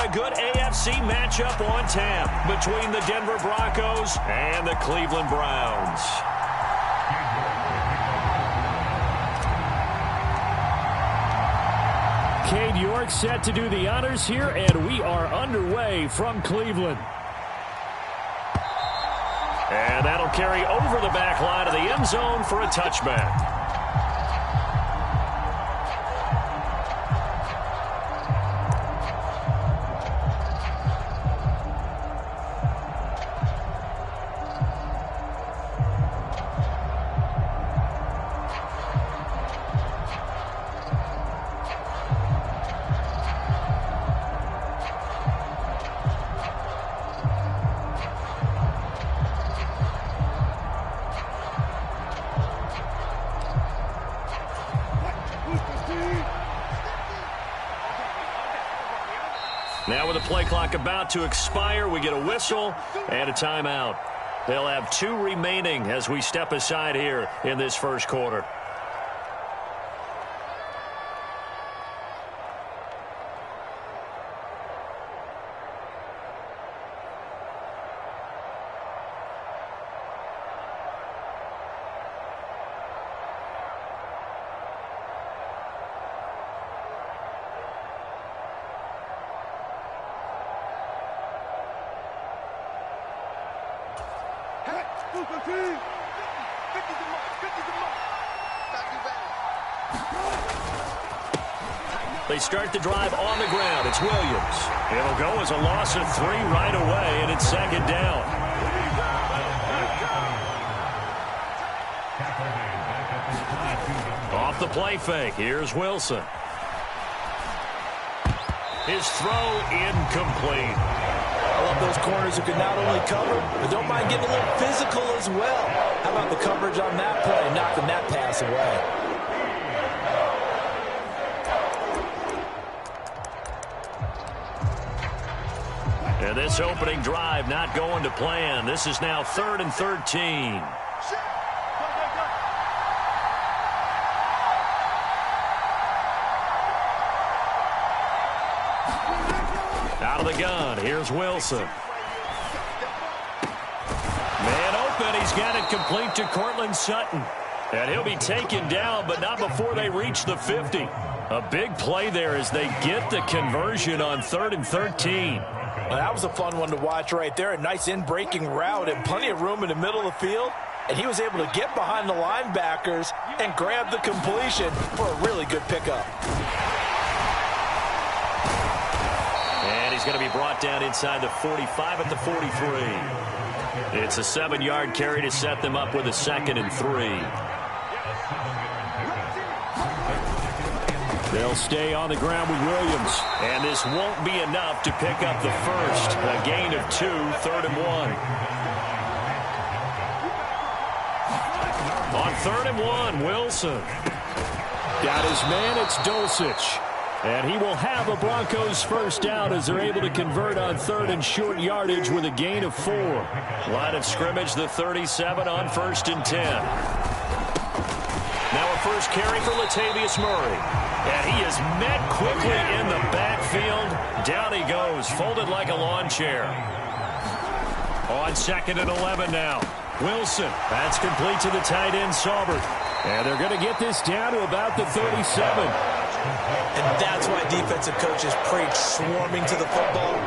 got a good AFC matchup on tap between the Denver Broncos and the Cleveland Browns. Cade York set to do the honors here, and we are underway from Cleveland. And that'll carry over the back line of the end zone for a touchback. Now with the play clock about to expire, we get a whistle and a timeout. They'll have 2 remaining as we step aside here in this first quarter. They start the drive on the ground. It's Williams. It'll go as a loss of 3 right away, and it's second down. Off the play fake, here's Wilson. His throw incomplete. I love those corners who can not only cover, but don't mind getting a little physical as well. How about the coverage on that play, knocking that pass away? And this opening drive not going to plan. This is now 3rd and 13. Out of the gun, here's Wilson. Man open, he's got it complete to Cortland Sutton. And he'll be taken down, but not before they reach the 50. A big play there as they get the conversion on 3rd and 13. Well, that was a fun one to watch right there. A nice in-breaking route and plenty of room in the middle of the field. And he was able to get behind the linebackers and grab the completion for a really good pickup. And he's going to be brought down inside the 45 at the 43. It's a 7-yard carry to set them up with a 2nd and 3. They'll stay on the ground with Williams. And this won't be enough to pick up the first. A gain of 2, 3rd and 1. On 3rd and 1, Wilson. Got his man, it's Dulcich. And he will have a Broncos first down as they're able to convert on 3rd and short yardage with a gain of 4. Line of scrimmage, the 37 on 1st and 10. Now a first carry for Latavius Murray. And he is met quickly in the backfield. Down he goes, folded like a lawn chair. On 2nd and 11 now. Wilson, that's complete to the tight end, Saubert. And they're going to get this down to about the 37. And that's why defensive coaches preach swarming to the football.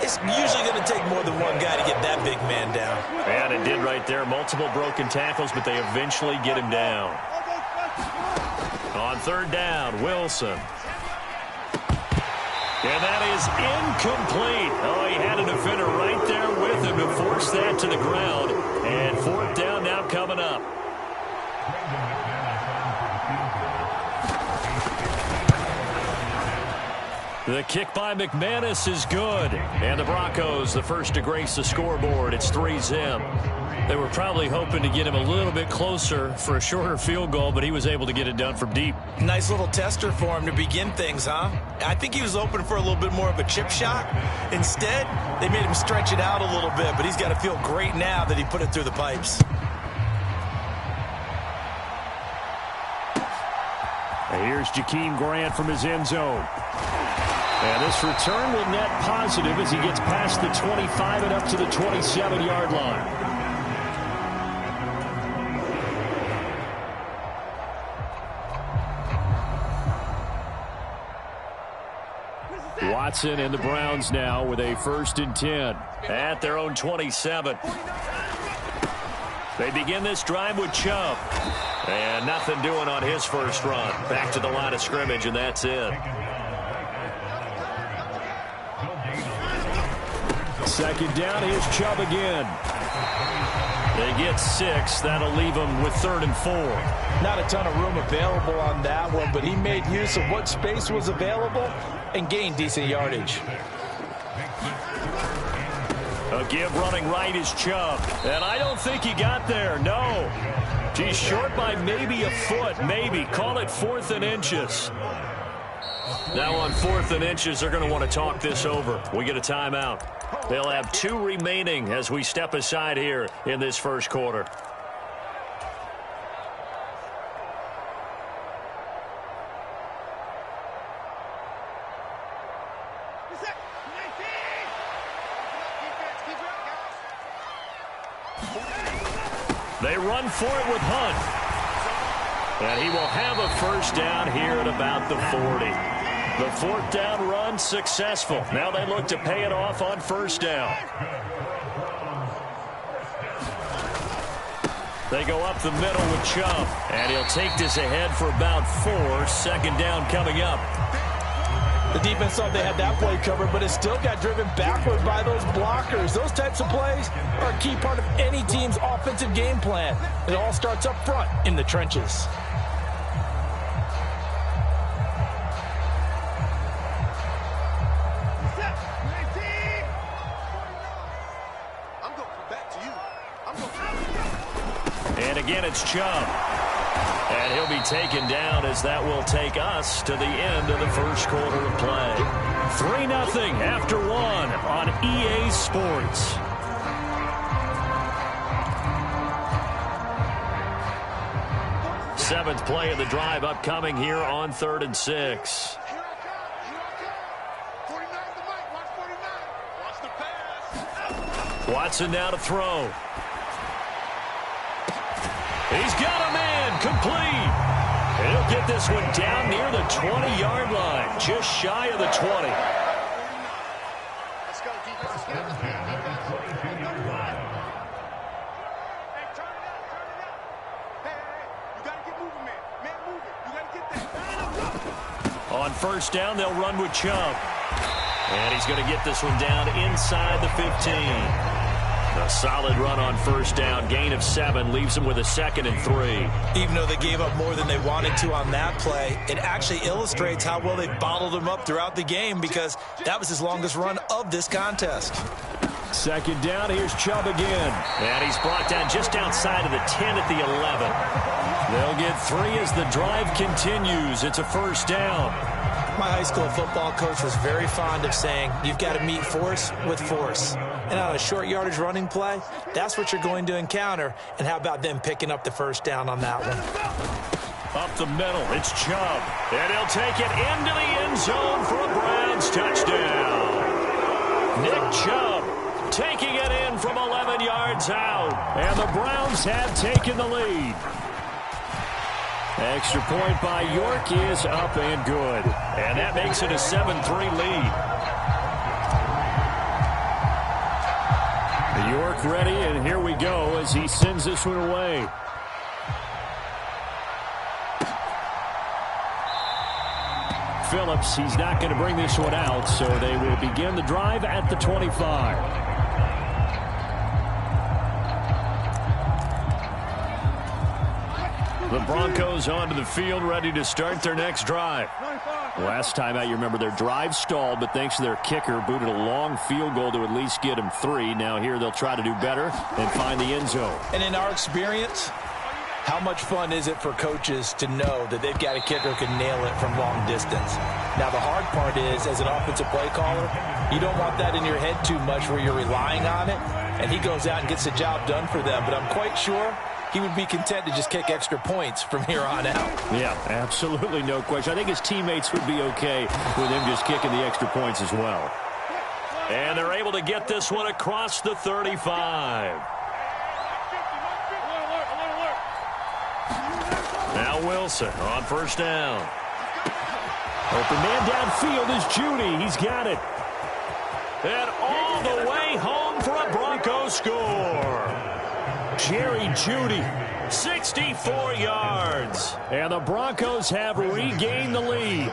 It's usually going to take more than one guy to get that big man down. And it did right there. Multiple broken tackles, but they eventually get him down. On 3rd down, Wilson. And that is incomplete. Oh, he had a defender right there with him to force that to the ground. And 4th down now coming up. The kick by McManus is good. And the Broncos, the first to grace the scoreboard. It's 3-zip. They were probably hoping to get him a little bit closer for a shorter field goal, but he was able to get it done from deep. Nice little tester for him to begin things, huh? I think he was open for a little bit more of a chip shot. Instead, they made him stretch it out a little bit, but he's got to feel great now that he put it through the pipes. And here's Jakeem Grant from his end zone. And this return will net positive as he gets past the 25 and up to the 27-yard line. Watson and the Browns now with a 1st and 10 at their own 27. They begin this drive with Chubb. And nothing doing on his first run. Back to the line of scrimmage, and that's it. 2nd down, here's Chubb again. They get 6. That'll leave them with 3rd and 4. Not a ton of room available on that one, but he made use of what space was available and gained decent yardage. A give running right is Chubb. And I don't think he got there. No. He's short by maybe a foot. Maybe. Call it 4th and inches. Now on 4th and inches, they're going to want to talk this over. We get a timeout. They'll have 2 remaining as we step aside here in this first quarter. They run for it with Hunt. And he will have a 1st down here at about the 40. The 4th down run successful. Now they look to pay it off on 1st down. They go up the middle with Chubb. And he'll take this ahead for about 4. 2nd down coming up. The defense thought they had that play covered, but it still got driven backward by those blockers. Those types of plays are a key part of any team's offensive game plan. It all starts up front in the trenches. And again, it's Chubb. And he'll be taken down as that will take us to the end of the first quarter of play. 3-0 after 1 on EA Sports. Seventh play of the drive upcoming here on 3rd and 6. Watson now to throw. He's got a man complete. And he'll get this one down near the 20-yard line, just shy of the 20. Let's go, defense. Hey, turn it up. Hey, you got to get moving, man. Man, move it. You got to get that. On 1st down, they'll run with Chubb. And he's going to get this one down inside the 15. A solid run on 1st down. Gain of 7 leaves him with a 2nd and 3. Even though they gave up more than they wanted to on that play, it actually illustrates how well they bottled him up throughout the game because that was his longest run of this contest. 2nd down, here's Chubb again. And he's brought down just outside of the 10 at the 11. They'll get 3 as the drive continues. It's a 1st down. My high school football coach was very fond of saying, you've got to meet force with force. And on a short yardage running play, that's what you're going to encounter. And how about them picking up the 1st down on that one? Up the middle, it's Chubb. And he'll take it into the end zone for a Browns touchdown. Nick Chubb taking it in from 11 yards out. And the Browns have taken the lead. Extra point by York is up and good. And that makes it a 7-3 lead. York ready, and here we go as he sends this one away. Phillips, he's not going to bring this one out, so they will begin the drive at the 25. The Broncos onto the field, ready to start their next drive. Last time out, you remember their drive stalled, but thanks to their kicker, booted a long field goal to at least get them 3. Now here they'll try to do better and find the end zone. And in our experience, how much fun is it for coaches to know that they've got a kicker who can nail it from long distance? Now the hard part is, as an offensive play caller, you don't want that in your head too much where you're relying on it, and he goes out and gets the job done for them. But I'm quite sure he would be content to just kick extra points from here on out. Yeah, absolutely no question. I think his teammates would be okay with him just kicking the extra points as well. And they're able to get this one across the 35. Now Wilson on first down. Open man downfield is Judy. He's got it. And all the way home for a Broncos score. Jerry Judy. 64 yards. And the Broncos have regained the lead.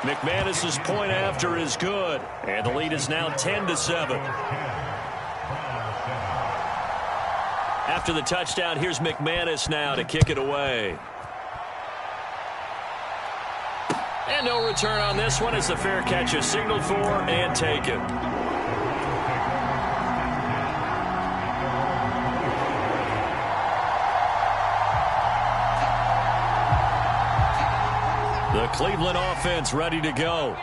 McManus's point after is good. And the lead is now 10-7. After the touchdown, here's McManus now to kick it away. And no return on this one as the fair catch is signaled for and taken. The Cleveland offense ready to go.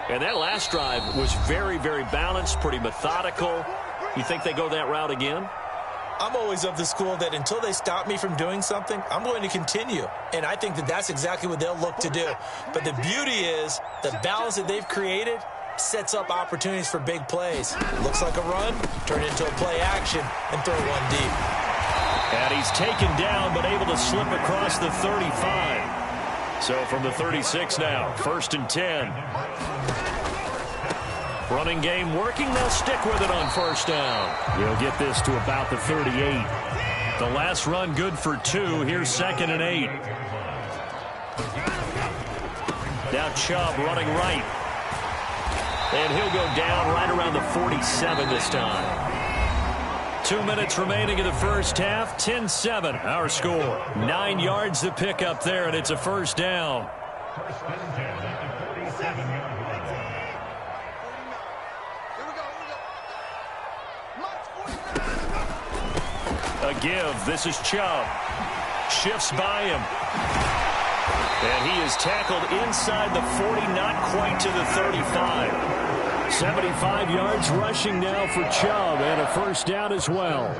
And that last drive was very, very balanced, pretty methodical. You think they go that route again? I'm always of the school that until they stop me from doing something, I'm going to continue. And I think that that's exactly what they'll look to do. But the beauty is the balance that they've created sets up opportunities for big plays. Looks like a run, turn it into a play action, and throw one deep. And he's taken down but able to slip across the 35. So from the 36 now, 1st and 10. Running game working. They'll stick with it on first down. He'll get this to about the 38. The last run good for 2. Here's 2nd and 8. Now Chubb running right. And he'll go down right around the 47 this time. 2 minutes remaining in the first half. 10-7 our score. 9 yards to pick up there, and it's a first down. A give. This is Chubb. Shifts by him. And he is tackled inside the 40, not quite to the 35. 75 yards rushing now for Chubb, and a first down as well.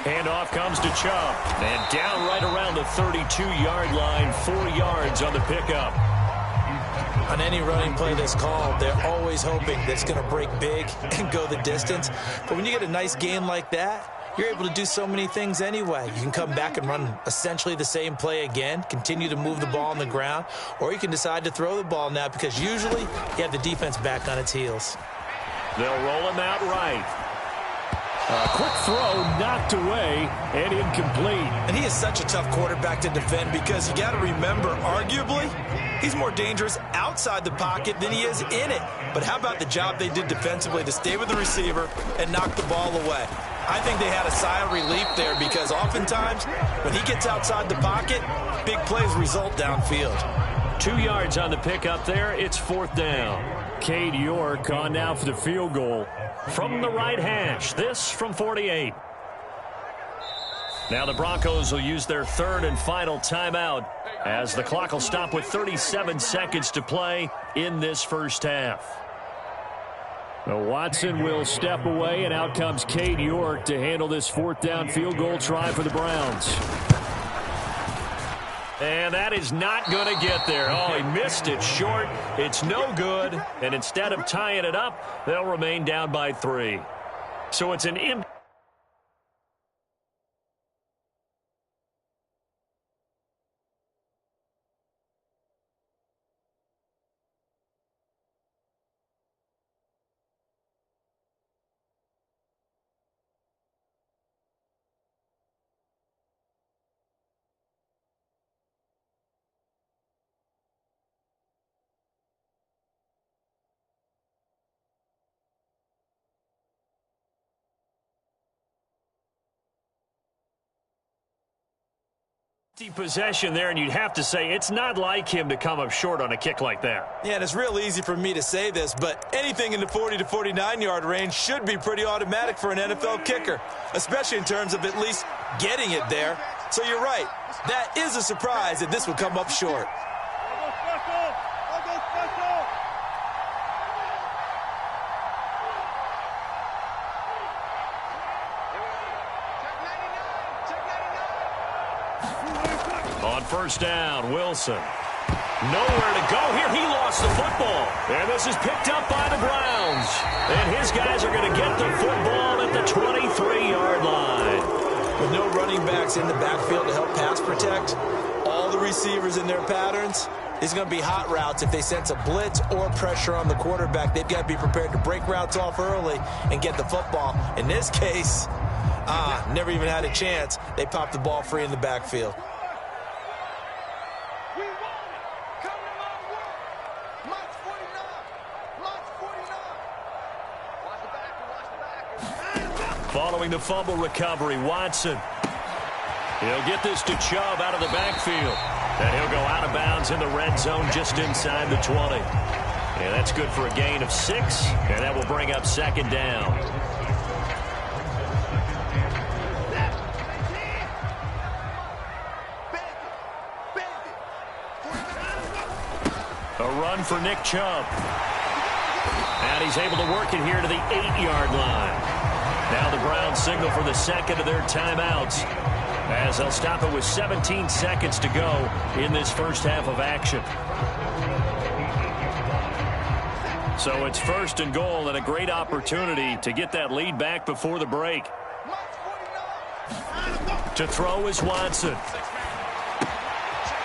Handoff comes to Chubb. And down right around the 32-yard line. 4 yards on the pickup. On any running play that's called, they're always hoping that it's going to break big and go the distance. But when you get a nice gain like that, you're able to do so many things anyway. You can come back and run essentially the same play again, continue to move the ball on the ground, or you can decide to throw the ball now because usually you have the defense back on its heels. They'll roll him out right. A quick throw knocked away and incomplete. And he is such a tough quarterback to defend because you got to remember, arguably, he's more dangerous outside the pocket than he is in it. But how about the job they did defensively to stay with the receiver and knock the ball away? I think they had a sigh of relief there because oftentimes when he gets outside the pocket, big plays result downfield. 2 yards on the pickup there. It's 4th down. Cade York on now for the field goal. From the right hash, this from 48. Now the Broncos will use their 3rd and final timeout as the clock will stop with 37 seconds to play in this first half. Watson will step away, and out comes Cade York to handle this 4th down field goal try for the Browns. And that is not going to get there. Oh, he missed it short. It's no good. And instead of tying it up, they'll remain down by 3. So it's an empty. Possession there, and you'd have to say it's not like him to come up short on a kick like that. Yeah, and it's real easy for me to say this, but anything in the 40 to 49-yard range should be pretty automatic for an NFL kicker, especially in terms of at least getting it there. So you're right. That is a surprise that this would come up short. On first down, Wilson. Nowhere to go here. He lost the football. And this is picked up by the Browns. And his guys are going to get the football at the 23-yard line. With no running backs in the backfield to help pass protect, all the receivers in their patterns, it's going to be hot routes. If they sense a blitz or pressure on the quarterback, they've got to be prepared to break routes off early and get the football. In this case, never even had a chance. They popped the ball free in the backfield. Following the fumble recovery, Watson. He'll get this to Chubb out of the backfield. And he'll go out of bounds in the red zone just inside the 20. And that's good for a gain of 6. And that will bring up second down. A run for Nick Chubb. And he's able to work it here to the 8-yard line. Now the Browns signal for the second of their timeouts, as they'll stop it with 17 seconds to go in this first half of action. So it's first and goal, and a great opportunity to get that lead back before the break. To throw is Watson.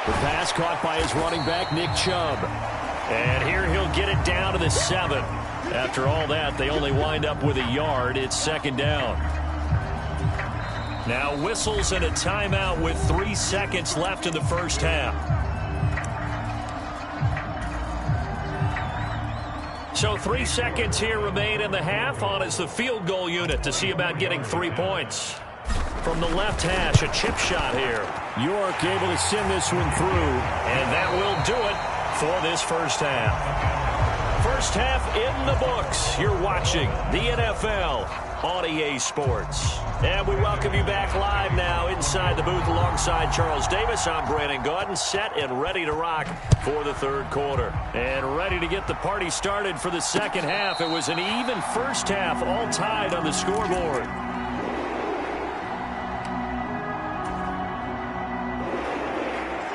The pass caught by his running back, Nick Chubb. And here he'll get it down to the 7. After all that, they only wind up with a yard. It's second down. Now whistles and a timeout with 3 seconds left in the first half. So 3 seconds here remain in the half. On is the field goal unit to see about getting 3 points. From the left hash, a chip shot here. York able to send this one through. And that will do it for this first half. First half in the books. You're watching the NFL on EA Sports. And we welcome you back live now inside the booth alongside Charles Davis. I'm Brandon Gaudin, set and ready to rock for the third quarter. And ready to get the party started for the second half. It was an even first half, all tied on the scoreboard.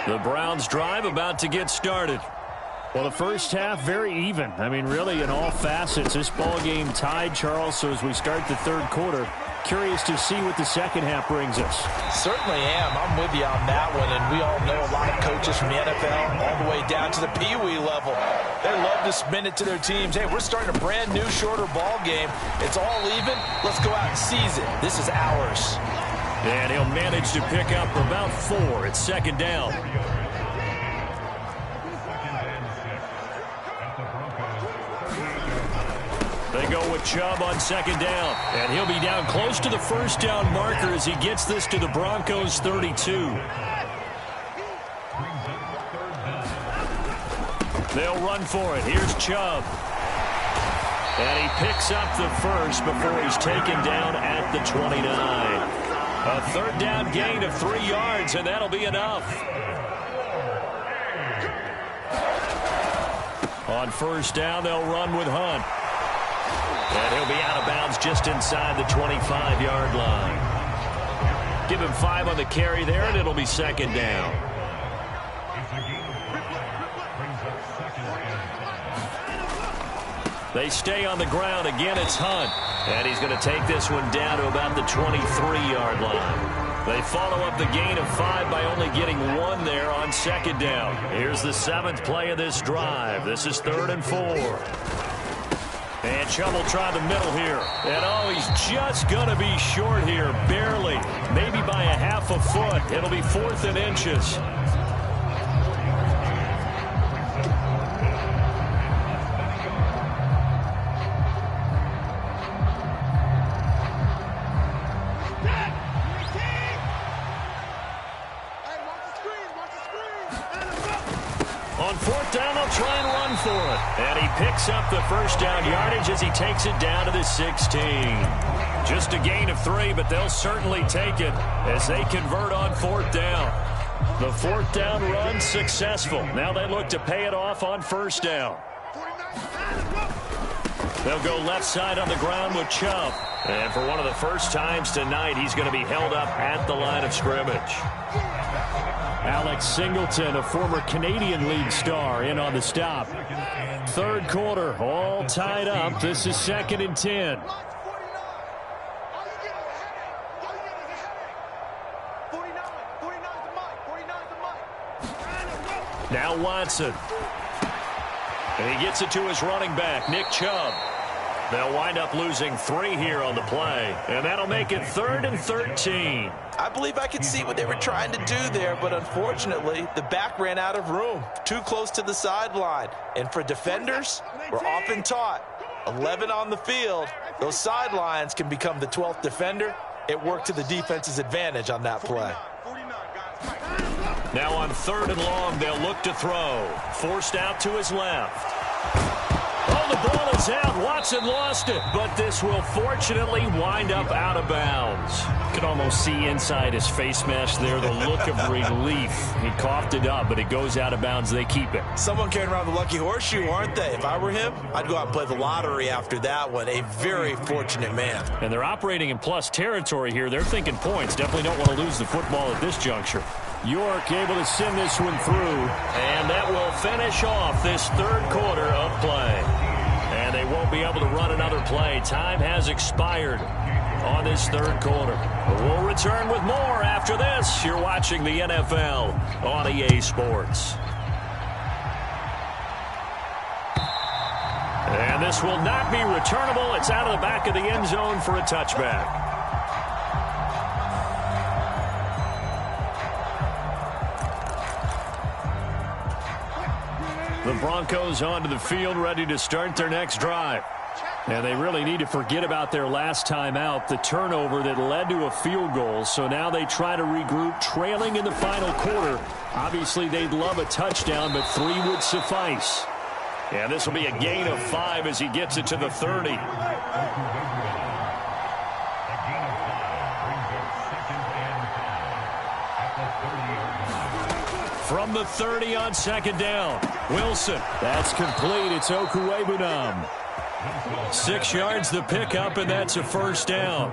The Browns drive about to get started. Well, the first half, very even. I mean, really, in all facets, this ball game tied, Charles. So as we start the third quarter, curious to see what the second half brings us. Certainly am. I'm with you on that one. And we all know a lot of coaches from the NFL all the way down to the Pee-wee level. They love to spin it to their teams. Hey, we're starting a brand new, shorter ball game. It's all even. Let's go out and seize it. This is ours. And he'll manage to pick up about 4. It's second down. They go with Chubb on second down. And he'll be down close to the first down marker as he gets this to the Broncos 32. They'll run for it. Here's Chubb. And he picks up the first before he's taken down at the 29. A third down gain of 3 yards, and that'll be enough. On first down, they'll run with Hunt. And he'll be out of bounds just inside the 25-yard line. Give him 5 on the carry there, and it'll be second down. They stay on the ground. Again, it's Hunt. And he's going to take this one down to about the 23-yard line. They follow up the gain of 5 by only getting 1 there on second down. Here's the 7th play of this drive. This is 3rd and 4. And Chubb will try the middle here. And, oh, he's just going to be short here, barely. Maybe by a half a foot. It'll be 4th and inches. On 4th down, they'll try and run for it. And he picks up the first down yardage as he takes it down to the 16. Just a gain of 3, but they'll certainly take it as they convert on 4th down. The 4th down run successful. Now they look to pay it off on first down. They'll go left side on the ground with Chubb. And for one of the first times tonight, he's going to be held up at the line of scrimmage. Alex Singleton, a former Canadian League star, in on the stop. Third quarter, all tied up. This is 2nd and 10. Now Watson. And he gets it to his running back, Nick Chubb. They'll wind up losing 3 here on the play, and that'll make it 3rd and 13. I believe I could see what they were trying to do there, but unfortunately, the back ran out of room, too close to the sideline. And for defenders, we're often taught, 11 on the field, those sidelines can become the 12th defender. It worked to the defense's advantage on that play. Now on 3rd and long, they'll look to throw. Forced out to his left. Oh, the ball is out. Watson lost it, but this will fortunately wind up out of bounds. You can almost see inside his face mask there the look of relief. He coughed it up, but it goes out of bounds. They keep it. Someone carrying around the lucky horseshoe, aren't they? If I were him, I'd go out and play the lottery after that one. A very fortunate man. And they're operating in plus territory here. They're thinking points. Definitely don't want to lose the football at this juncture. York able to send this one through. And that will finish off this 3rd quarter of play. And they won't be able to run another play. Time has expired on this 3rd quarter. We'll return with more after this. You're watching the NFL on EA Sports. And this will not be returnable. It's out of the back of the end zone for a touchback. The Broncos onto the field, ready to start their next drive. And they really need to forget about their last time out, the turnover that led to a field goal. So now they try to regroup, trailing in the final quarter. Obviously, they'd love a touchdown, but 3 would suffice. And this will be a gain of 5 as he gets it to the 30. From the 30 on 2nd down. Wilson. That's complete. It's Okuwebunam. 6 yards the pickup, and that's a 1st down.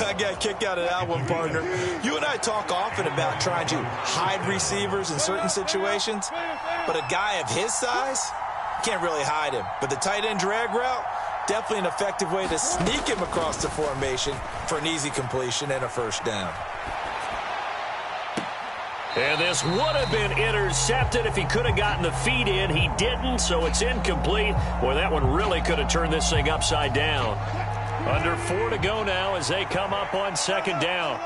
I got a kick out of that one, partner. You and I talk often about trying to hide receivers in certain situations, but a guy of his size, can't really hide him. But the tight end drag route, definitely an effective way to sneak him across the formation for an easy completion and a 1st down. And this would have been intercepted if he could have gotten the feet in. He didn't, so it's incomplete. Boy, that one really could have turned this thing upside down. Under 4 to go now as they come up on 2nd down.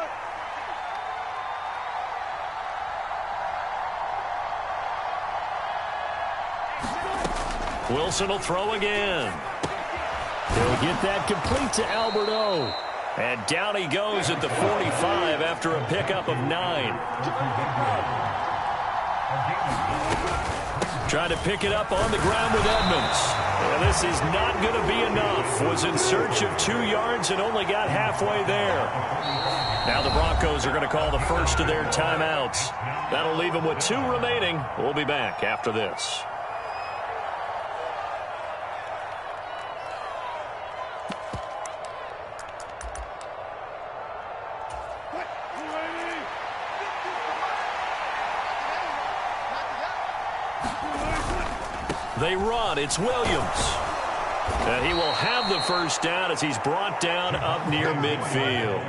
Wilson will throw again. He'll get that complete to Albert O. And down he goes at the 45 after a pickup of 9. Trying to pick it up on the ground with Edmonds. And this is not going to be enough. Was in search of 2 yards and only got halfway there. Now the Broncos are going to call the first of their timeouts. That'll leave them with 2 remaining. We'll be back after this. They run. It's Williams. And he will have the 1st down as he's brought down up near midfield.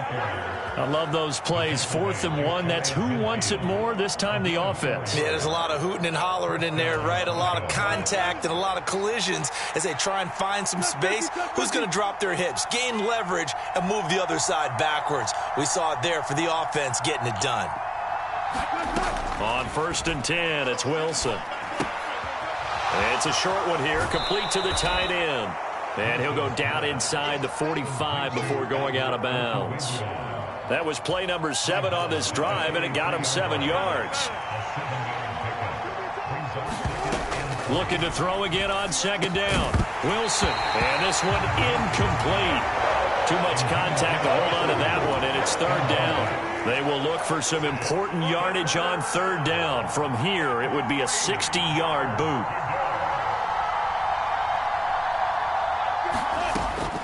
I love those plays. 4th and 1. That's who wants it more, this time the offense. Yeah, there's a lot of hooting and hollering in there, right? A lot of contact and a lot of collisions as they try and find some space. Who's going to drop their hips, gain leverage, and move the other side backwards? We saw it there for the offense getting it done. On 1st and 10, it's Wilson. It's a short one here, complete to the tight end. And he'll go down inside the 45 before going out of bounds. That was play number 7 on this drive, and it got him 7 yards. Looking to throw again on 2nd down. Wilson, and this one incomplete. Too much contact to hold on to that one, and it's 3rd down. They will look for some important yardage on 3rd down. From here, it would be a 60-yard boot.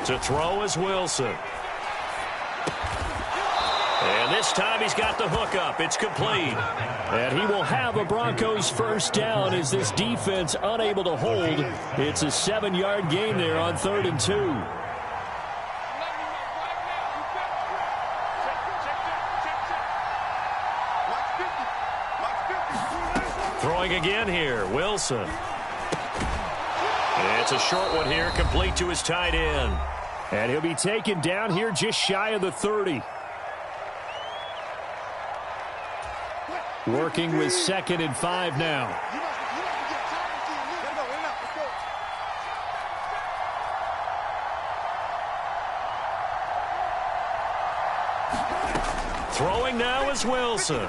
To throw is Wilson. And this time he's got the hook up. It's complete. And he will have a Broncos first down as this defense unable to hold. It's a 7-yard gain there on 3rd and 2. Throwing again here, Wilson. And it's a short one here, complete to his tight end. And he'll be taken down here just shy of the 30. Working with 2nd and 5 now. Throwing now is Wilson.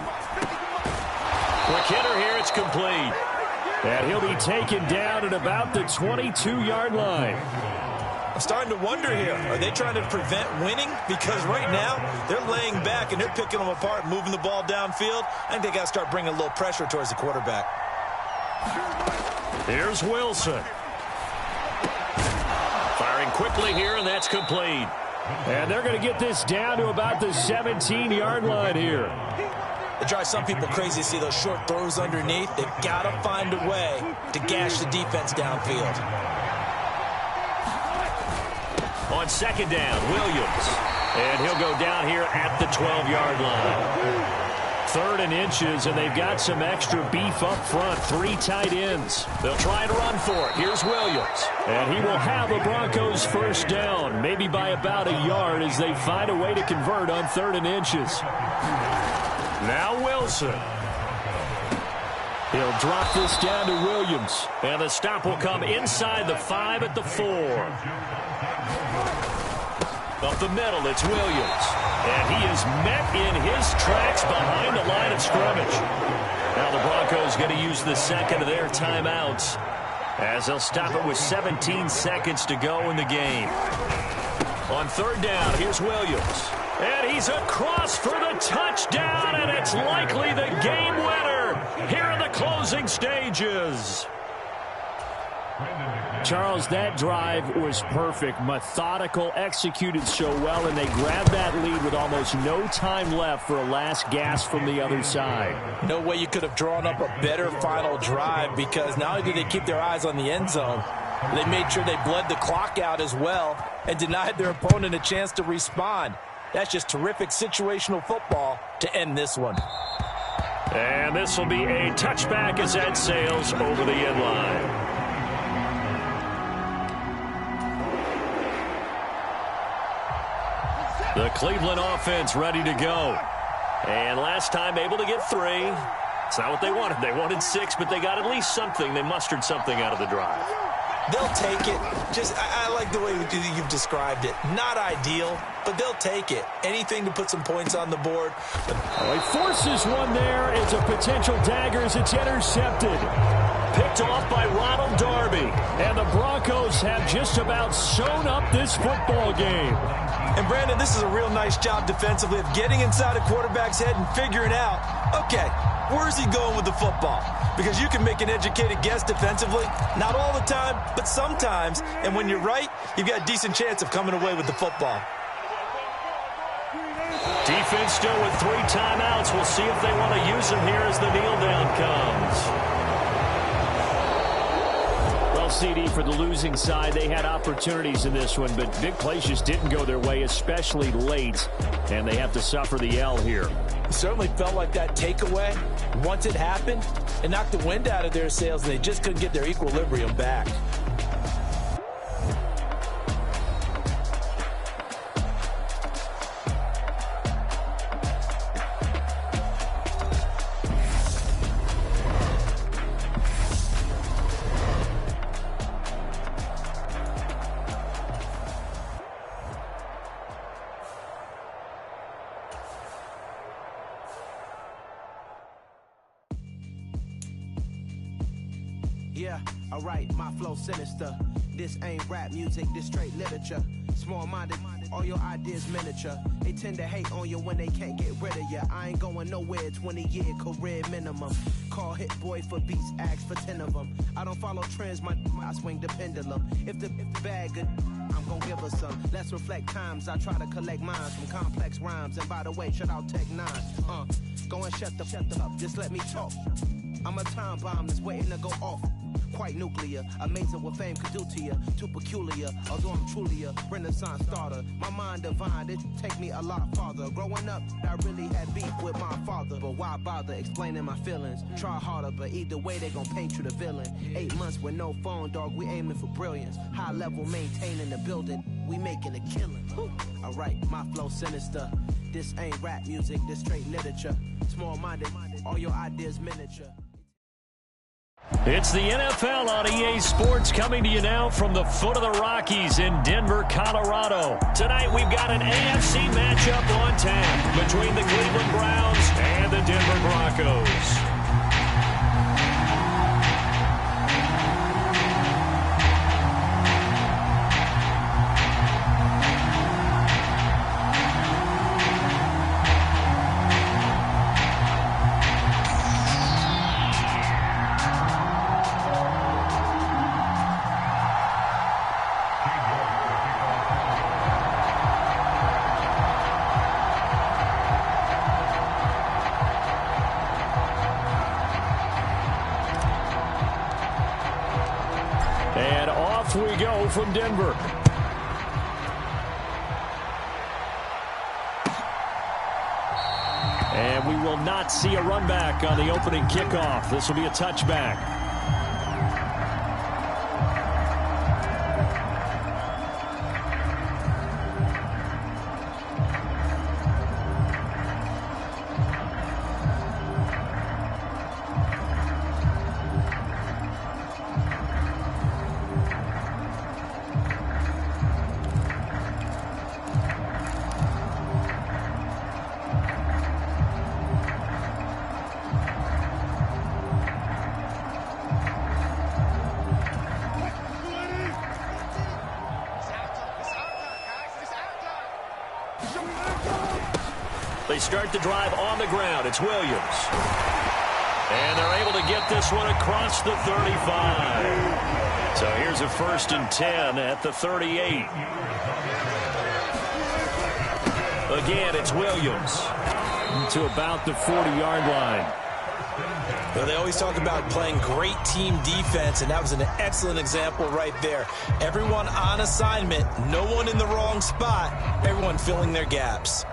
Quick hitter here, it's complete. And he'll be taken down at about the 22-yard line. I'm starting to wonder here, are they trying to prevent winning? Because right now, they're laying back and they're picking them apart, moving the ball downfield. I think they got to start bringing a little pressure towards the quarterback. Here's Wilson. Firing quickly here, and that's complete. And they're going to get this down to about the 17-yard line here. It drives some people crazy to see those short throws underneath. They've got to find a way to gash the defense downfield. On 2nd down, Williams. And he'll go down here at the 12-yard line. 3rd and inches, and they've got some extra beef up front. 3 tight ends. They'll try to run for it. Here's Williams. And he will have a Broncos first down, maybe by about a yard as they find a way to convert on 3rd and inches. Now Wilson. He'll drop this down to Williams. And the stop will come inside the 5 at the 4. Up the middle, it's Williams. And he is met in his tracks behind the line of scrimmage. Now the Broncos going to use the second of their timeouts as they'll stop it with 17 seconds to go in the game. On 3rd down, here's Williams. And he's across for the touchdown, and it's likely the game winner here in the closing stages. Charles, that drive was perfect. Methodical, executed so well, and they grabbed that lead with almost no time left for a last gasp from the other side. No way you could have drawn up a better final drive, because not only did they keep their eyes on the end zone, they made sure they bled the clock out as well and denied their opponent a chance to respond. That's just terrific situational football to end this one. And this will be a touchback as that sails over the end line. The Cleveland offense ready to go. And last time able to get 3. It's not what they wanted. They wanted 6, but they got at least something. They mustered something out of the drive. They'll take it. I like the way you've described it. Not ideal, but they'll take it. Anything to put some points on the board. He forces one there. It's a potential dagger as it's intercepted. Picked off by Ronald Darby. And the Broncos have just about sewn up this football game. And, Brandon, this is a real nice job defensively of getting inside a quarterback's head and figuring out, okay, where's he going with the football? Because you can make an educated guess defensively. Not all the time, but sometimes. And when you're right, you've got a decent chance of coming away with the football. Defense still with 3 timeouts. We'll see if they want to use them here as the kneel down comes. CD, for the losing side, they had opportunities in this one, but big plays just didn't go their way, especially late, and they have to suffer the L here. It certainly felt like that takeaway, once it happened, it knocked the wind out of their sails, and they just couldn't get their equilibrium back. Yeah, alright, my flow sinister. This ain't rap music, this straight literature. Small-minded, all your ideas miniature. They tend to hate on you when they can't get rid of you. I ain't going nowhere, 20-year career minimum. Call Hit Boy for beats, ask for 10 of them. I don't follow trends, I swing the pendulum. If the bag good, I'm gonna give us some. Let's reflect times. I try to collect minds from complex rhymes. And by the way, shut out Tech 9. Go and shut the up. Just let me talk. I'm a time bomb that's waiting to go off. Quite nuclear, amazing what fame could do to you. Too peculiar, although I'm truly a Renaissance starter. My mind divine, it take me a lot farther. Growing up, I really had beef with my father. But why bother explaining my feelings? Try harder, but either way they gon' paint you the villain. 8 months with no phone, dog, we aiming for brilliance. High level maintaining the building, we making a killing. Alright, my flow sinister. This ain't rap music, this straight literature. Small-minded, all your ideas miniature. It's the NFL on EA Sports coming to you now from the foot of the Rockies in Denver, Colorado. Tonight we've got an AFC matchup on tap between the Cleveland Browns and the Denver Broncos. And off we go from Denver. And we will not see a run back on the opening kickoff. This will be a touchback. They start the drive on the ground. It's Williams. And they're able to get this one across the 35. So here's a 1st and 10 at the 38. Again, it's Williams to about the 40-yard line. Well, they always talk about playing great team defense, and that was an excellent example right there. Everyone on assignment, no one in the wrong spot, everyone filling their gaps.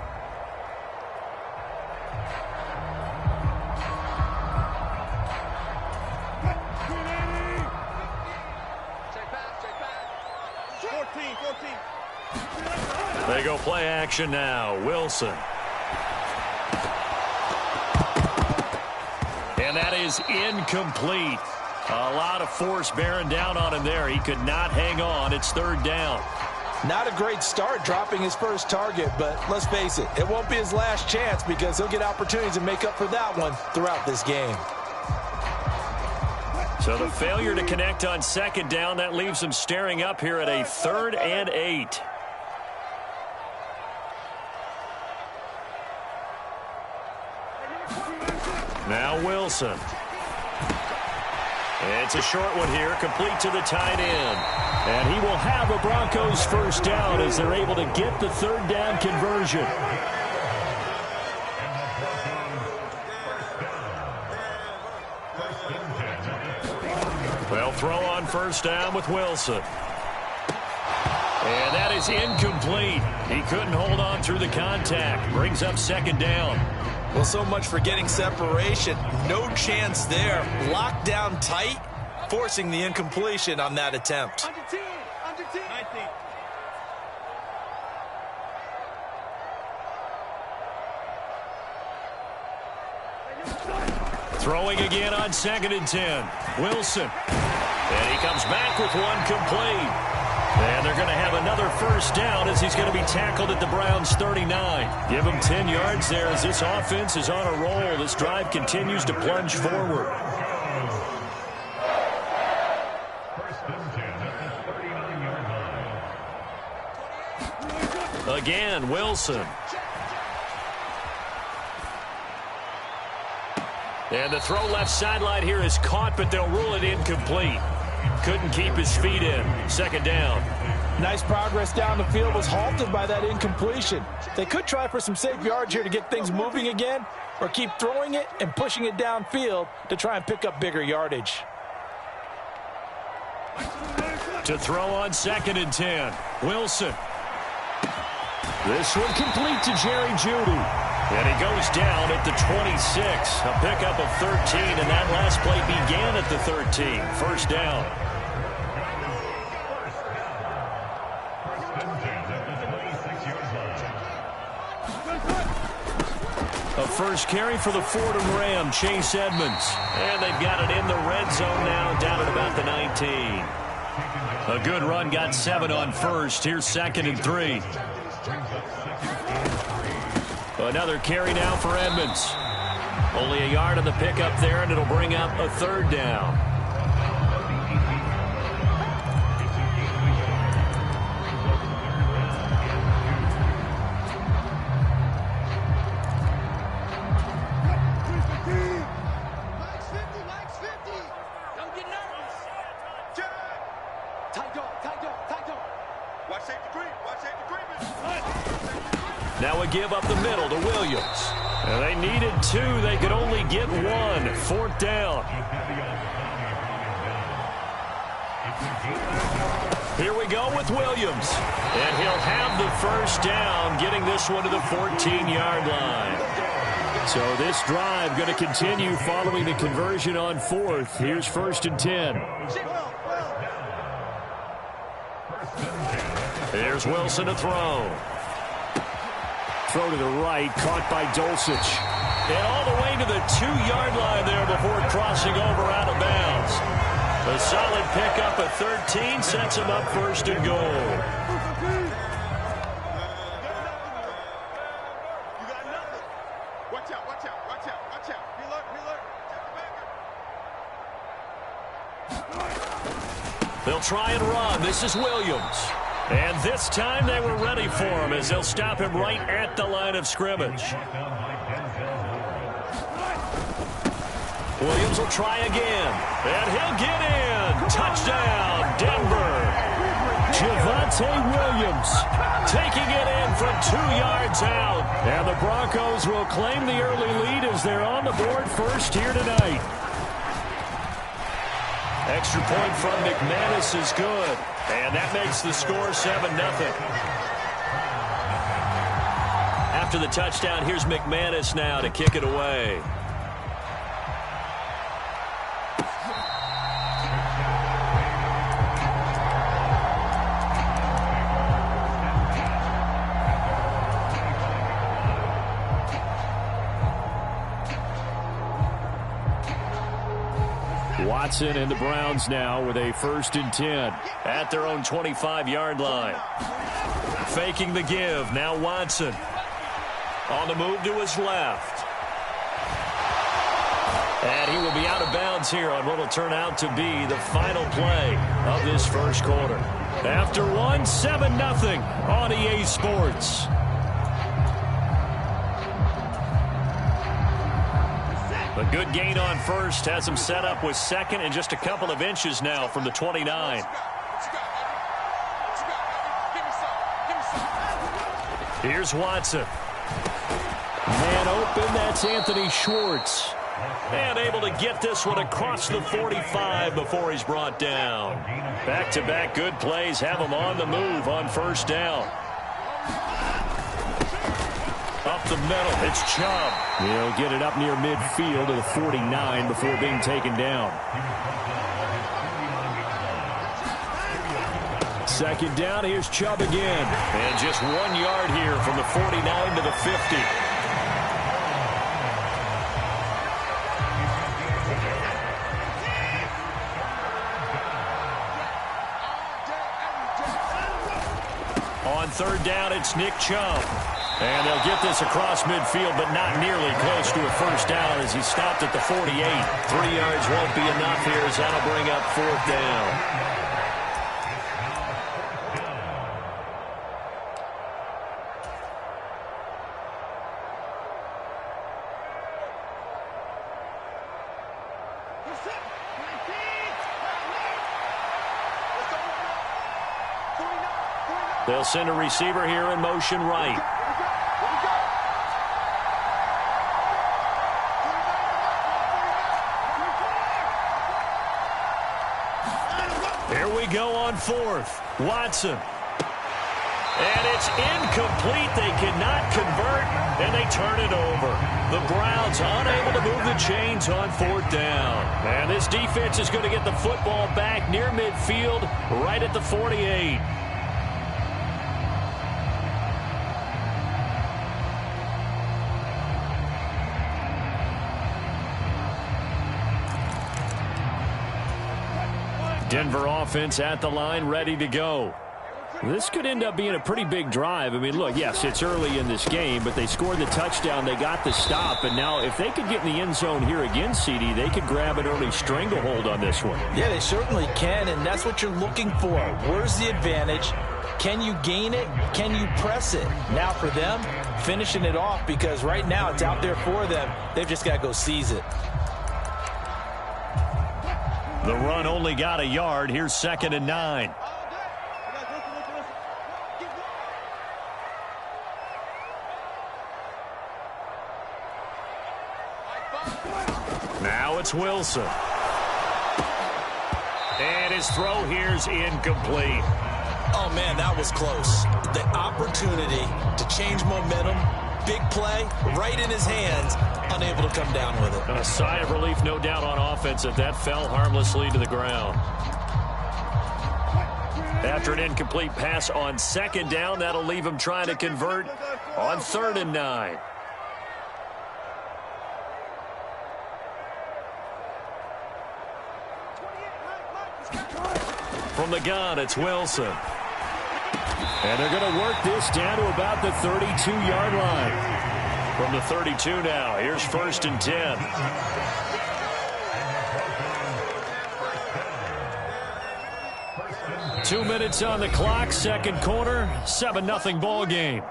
They go play action now. Wilson. And that is incomplete. A lot of force bearing down on him there. He could not hang on. It's 3rd down. Not a great start dropping his first target, but let's face it, it won't be his last chance because he'll get opportunities to make up for that one throughout this game. So the failure to connect on 2nd down, that leaves him staring up here at a 3rd and 8. Now Wilson. It's a short one here, complete to the tight end. And he will have a Broncos 1st down as they're able to get the 3rd down conversion. They'll throw on 1st down with Wilson. And that is incomplete. He couldn't hold on through the contact. Brings up 2nd down. Well, so much for getting separation. No chance there. Locked down tight, forcing the incompletion on that attempt. Under 10, under 10. 19. Throwing again on 2nd and 10. Wilson. And he comes back with one complete. And they're going to have another 1st down as he's going to be tackled at the Browns' 39. Give him 10 yards there as this offense is on a roll. This drive continues to plunge forward. Again, Wilson. And the throw left sideline here is caught, but they'll rule it incomplete. Couldn't keep his feet in. 2nd down. Nice progress down the field was halted by that incompletion. They could try for some safe yards here to get things moving again, or keep throwing it and pushing it downfield to try and pick up bigger yardage. To throw on 2nd and 10. Wilson. This one complete to Jerry Jeudy. And he goes down at the 26. A pickup of 13, and that last play began at the 13. First down. A first carry for the Fordham Ram, Chase Edmonds. And they've got it in the red zone now, down at about the 19. A good run, got 7 on first. Here's 2nd and 3. Another carry now for Edmonds. Only a yard on the pickup there, and it'll bring up a 3rd down. Now a give up the middle to Williams. And they needed 2. They could only get 1. 4th down. Here we go with Williams. And he'll have the first down, getting this one to the 14-yard line. So this drive going to continue following the conversion on 4th. Here's 1st and 10. Here's Wilson to throw. Throw to the right, caught by Dulcich. And all the way to the 2-yard line there before crossing over out of bounds. A solid pickup at 13 sets him up 1st and goal. Watch out, watch out, watch out, watch out. Miller, check the backer. They'll try and run. This is Williams. And this time they were ready for him as they'll stop him right at the line of scrimmage. Williams will try again. And he'll get in. Touchdown, Denver. Javonte Williams taking it in from 2 yards out. And the Broncos will claim the early lead as they're on the board first here tonight. Extra point from McManus is good. And that makes the score 7-0. After the touchdown, here's McManus now to kick it away. Watson and the Browns now with a 1st and 10 at their own 25-yard line. Faking the give. Now Watson on the move to his left. And he will be out of bounds here on what will turn out to be the final play of this first quarter. After one, 7-0 on EA Sports. A good gain on first has him set up with 2nd and just a couple of inches now from the 29. Here's Watson. Man open, that's Anthony Schwartz. And able to get this one across the 45 before he's brought down. Back-to-back good plays have him on the move on 1st down. Up the middle, it's Chubb. He'll get it up near midfield to the 49 before being taken down. 2nd down, here's Chubb again. And just 1 yard here from the 49 to the 50. On 3rd down, it's Nick Chubb. And they'll get this across midfield, but not nearly close to a 1st down as he stopped at the 48. 3 yards won't be enough here as that'll bring up 4th down. They'll send a receiver here in motion right. Here we go on fourth. Watson. And it's incomplete. They cannot convert, and they turn it over. The Browns unable to move the chains on fourth down. And this defense is going to get the football back near midfield, right at the 48. Denver offense at the line, ready to go. This could end up being a pretty big drive. I mean, look, yes, it's early in this game, but they scored the touchdown. They got the stop. And now if they could get in the end zone here again, CD, they could grab an early stranglehold on this one. Yeah, they certainly can, and that's what you're looking for. Where's the advantage? Can you gain it? Can you press it? Now for them, finishing it off, because right now it's out there for them. They've just got to go seize it. The run only got a yard. Here's 2nd and 9. Now it's Wilson. And his throw here's incomplete. Oh, man, that was close. The opportunity to change momentum, big play, right in his hands, unable to come down with it. A sigh of relief, no doubt, on offense if that fell harmlessly to the ground. After an incomplete pass on 2nd down, that'll leave him trying to convert on 3rd and 9. From the gun, it's Wilson. And they're going to work this down to about the 32-yard line. From the 32 now, here's 1st and 10. Two minutes on the clock, second quarter, 7-0 ball game.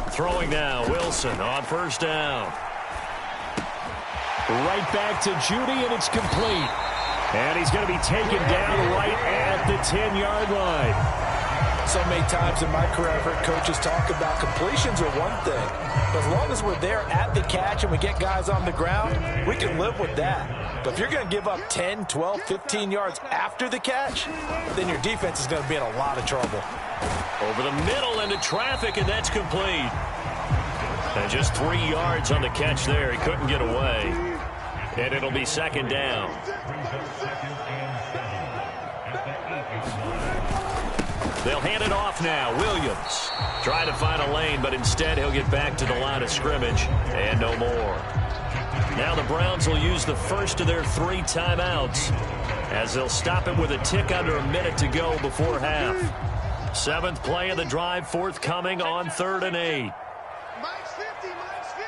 Throwing now, Wilson on 1st down. Right back to Judy, and it's complete. And he's going to be taken down right at the 10-yard line. So many times in my career, I've heard coaches talk about completions are one thing. But as long as we're there at the catch and we get guys on the ground, we can live with that. But if you're going to give up 10, 12, 15 yards after the catch, then your defense is going to be in a lot of trouble. Over the middle into traffic, and that's complete. And just 3 yards on the catch there. He couldn't get away. And it'll be 2nd down. They'll hand it off now. Williams trying to find a lane, but instead he'll get back to the line of scrimmage and no more. Now the Browns will use the first of their 3 timeouts as they'll stop it with a tick under a minute to go before half. 7th play of the drive forthcoming on 3rd and 8. Minus 50, minus 50.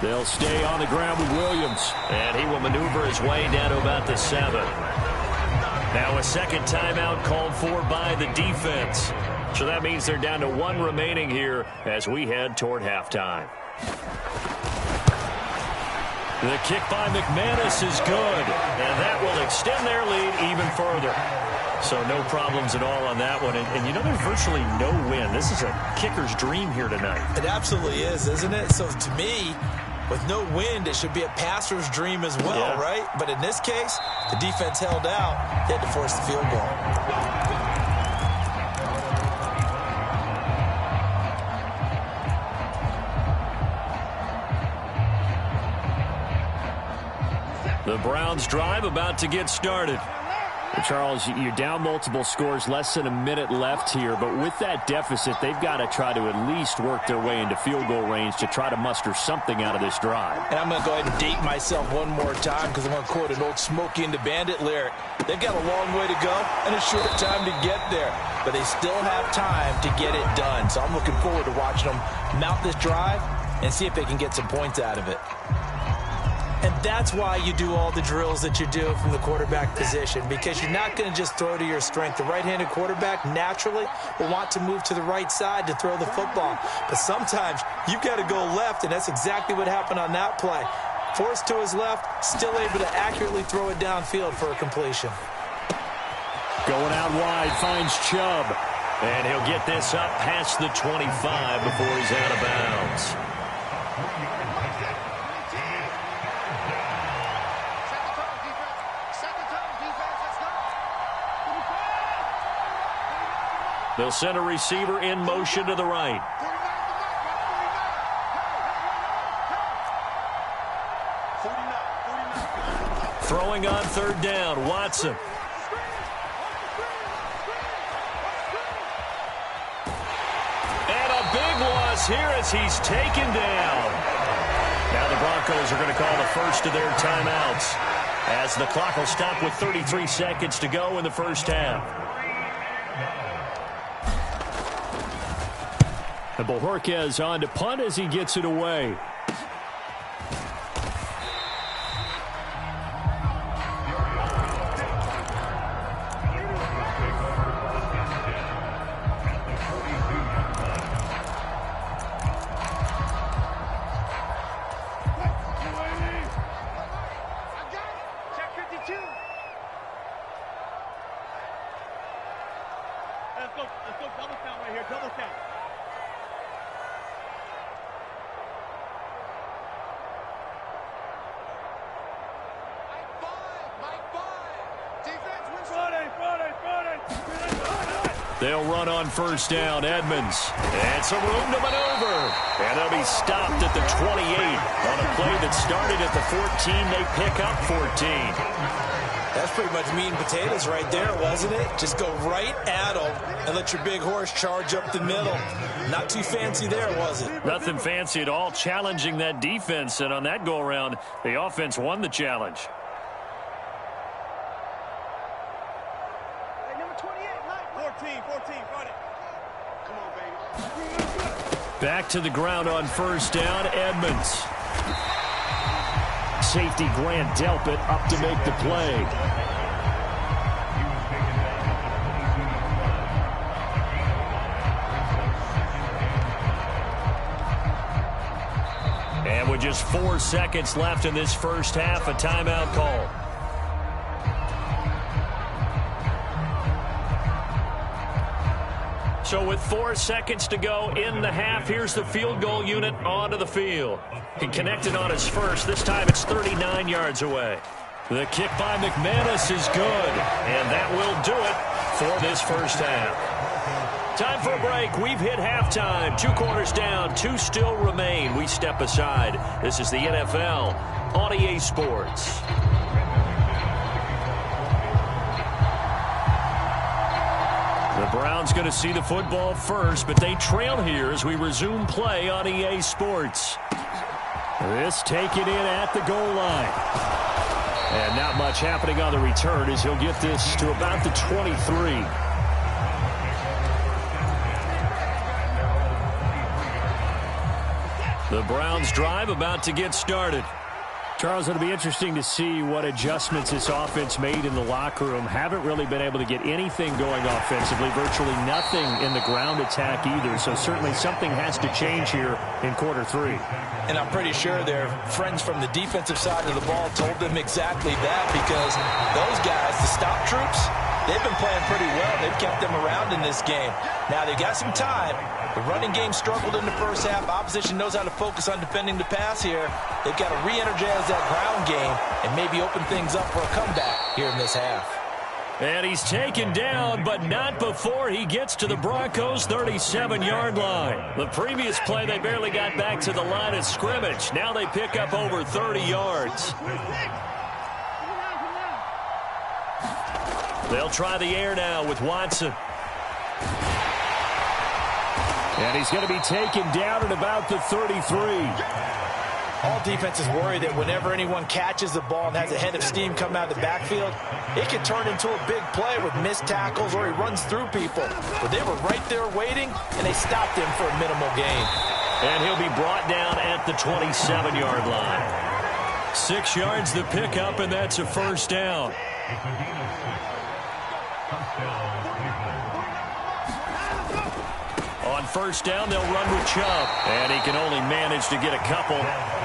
They'll stay on the ground with Williams, and he will maneuver his way down to about the 7. Now a second timeout called for by the defense. So that means they're down to 1 remaining here as we head toward halftime. The kick by McManus is good, and that will extend their lead even further. So no problems at all on that one. And you know, there's virtually no win. This is a kicker's dream here tonight. It absolutely is, isn't it? So to me, with no wind, it should be a passer's dream as well, right? But in this case, the defense held out. They had to force the field goal. The Browns drive about to get started. Charles, you're down multiple scores, less than a minute left here, but with that deficit, they've got to try to at least work their way into field goal range to try to muster something out of this drive. And I'm going to go ahead and date myself one more time because I'm going to quote an old Smokey and the Bandit lyric. They've got a long way to go and a short time to get there, but they still have time to get it done. So I'm looking forward to watching them mount this drive and see if they can get some points out of it. And that's why you do all the drills that you do from the quarterback position, because you're not going to just throw to your strength. The right-handed quarterback naturally will want to move to the right side to throw the football. But sometimes you've got to go left, and that's exactly what happened on that play. Forced to his left, still able to accurately throw it downfield for a completion. Going out wide, finds Chubb. And he'll get this up past the 25 before he's out of bounds. They'll send a receiver in motion to the right. Throwing on third down, Watson. And a big loss here as he's taken down. Now the Broncos are going to call the first of their timeouts as the clock will stop with 33 seconds to go in the first half. And Bojorquez on to punt as he gets it away. Let's go double count right here, double count. They'll run on first down, Edmonds. And some room to maneuver. And they'll be stopped at the 28. On a play that started at the 14, they pick up 14. That's pretty much meat and potatoes right there, wasn't it? Just go right at them and let your big horse charge up the middle. Not too fancy there, was it? Nothing fancy at all, challenging that defense. And on that go-around, the offense won the challenge. Hey, number 28, 14, run it. Come on, baby. Back to the ground on first down, Edmonds. Safety Grant Delpit up to make the play. And with just 4 seconds left in this first half, a timeout call. So with 4 seconds to go in the half, here's the field goal unit onto the field. He connected on his first. This time it's 39 yards away. The kick by McManus is good, and that will do it for this first half. Time for a break. We've hit halftime. 2 quarters down, 2 still remain. We step aside. This is the NFL on EA Sports. The Browns going to see the football first, but they trail here as we resume play on EA Sports. This taken in at the goal line. And not much happening on the return as he'll get this to about the 23. The Browns drive about to get started. Charles, it'll be interesting to see what adjustments this offense made in the locker room. Haven't really been able to get anything going offensively, virtually nothing in the ground attack either. So certainly something has to change here in quarter 3. And I'm pretty sure their friends from the defensive side of the ball told them exactly that, because those guys, the stop troops, they've been playing pretty well. They've kept them around in this game. Now they got some time. The running game struggled in the first half. Opposition knows how to focus on defending the pass here. They've got to re-energize that ground game and maybe open things up for a comeback here in this half. And he's taken down, but not before he gets to the Broncos' 37-yard line. The previous play, they barely got back to the line of scrimmage. Now they pick up over 30 yards. They'll try the air now with Watson. And he's going to be taken down at about the 33. All defenses worry that whenever anyone catches the ball and has a head of steam come out of the backfield, it can turn into a big play with missed tackles or he runs through people. But they were right there waiting, and they stopped him for a minimal gain. And he'll be brought down at the 27-yard line. 6 yards the pickup, and that's a first down. On first down, they'll run with Chubb. And he can only manage to get a couple.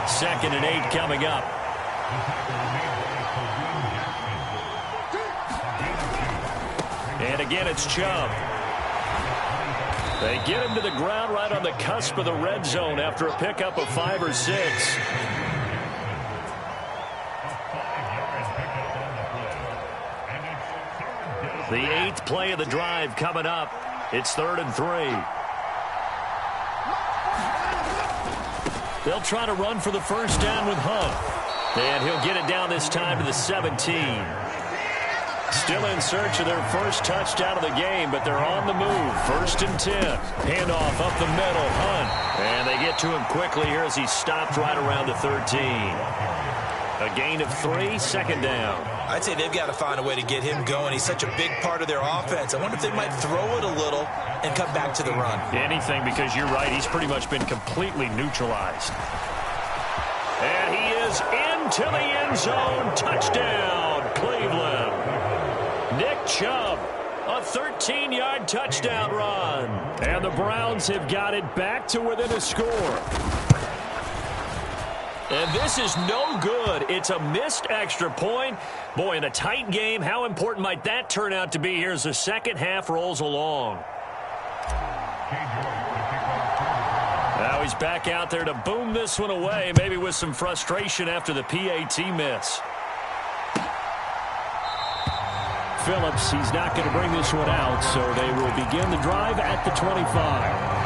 2nd and 8 coming up. And again, it's Chubb. They get him to the ground right on the cusp of the red zone after a pickup of 5 or 6. The 8th play of the drive coming up. It's 3rd and 3. They'll try to run for the first down with Hunt. And he'll get it down this time to the 17. Still in search of their first touchdown of the game, but they're on the move. 1st and 10. Handoff up the middle. Hunt. And they get to him quickly here as he stopped right around the 13. A gain of 3, 2nd down. I'd say they've got to find a way to get him going. He's such a big part of their offense. I wonder if they might throw it a little and come back to the run. Anything, because you're right. He's pretty much been completely neutralized. And he is into the end zone. Touchdown, Cleveland. Nick Chubb, a 13-yard touchdown run. And the Browns have got it back to within a score. And this is no good. It's a missed extra point. Boy, in a tight game, how important might that turn out to be here as the second half rolls along? Now he's back out there to boom this one away, maybe with some frustration after the PAT miss. Phillips, he's not going to bring this one out, so they will begin the drive at the 25.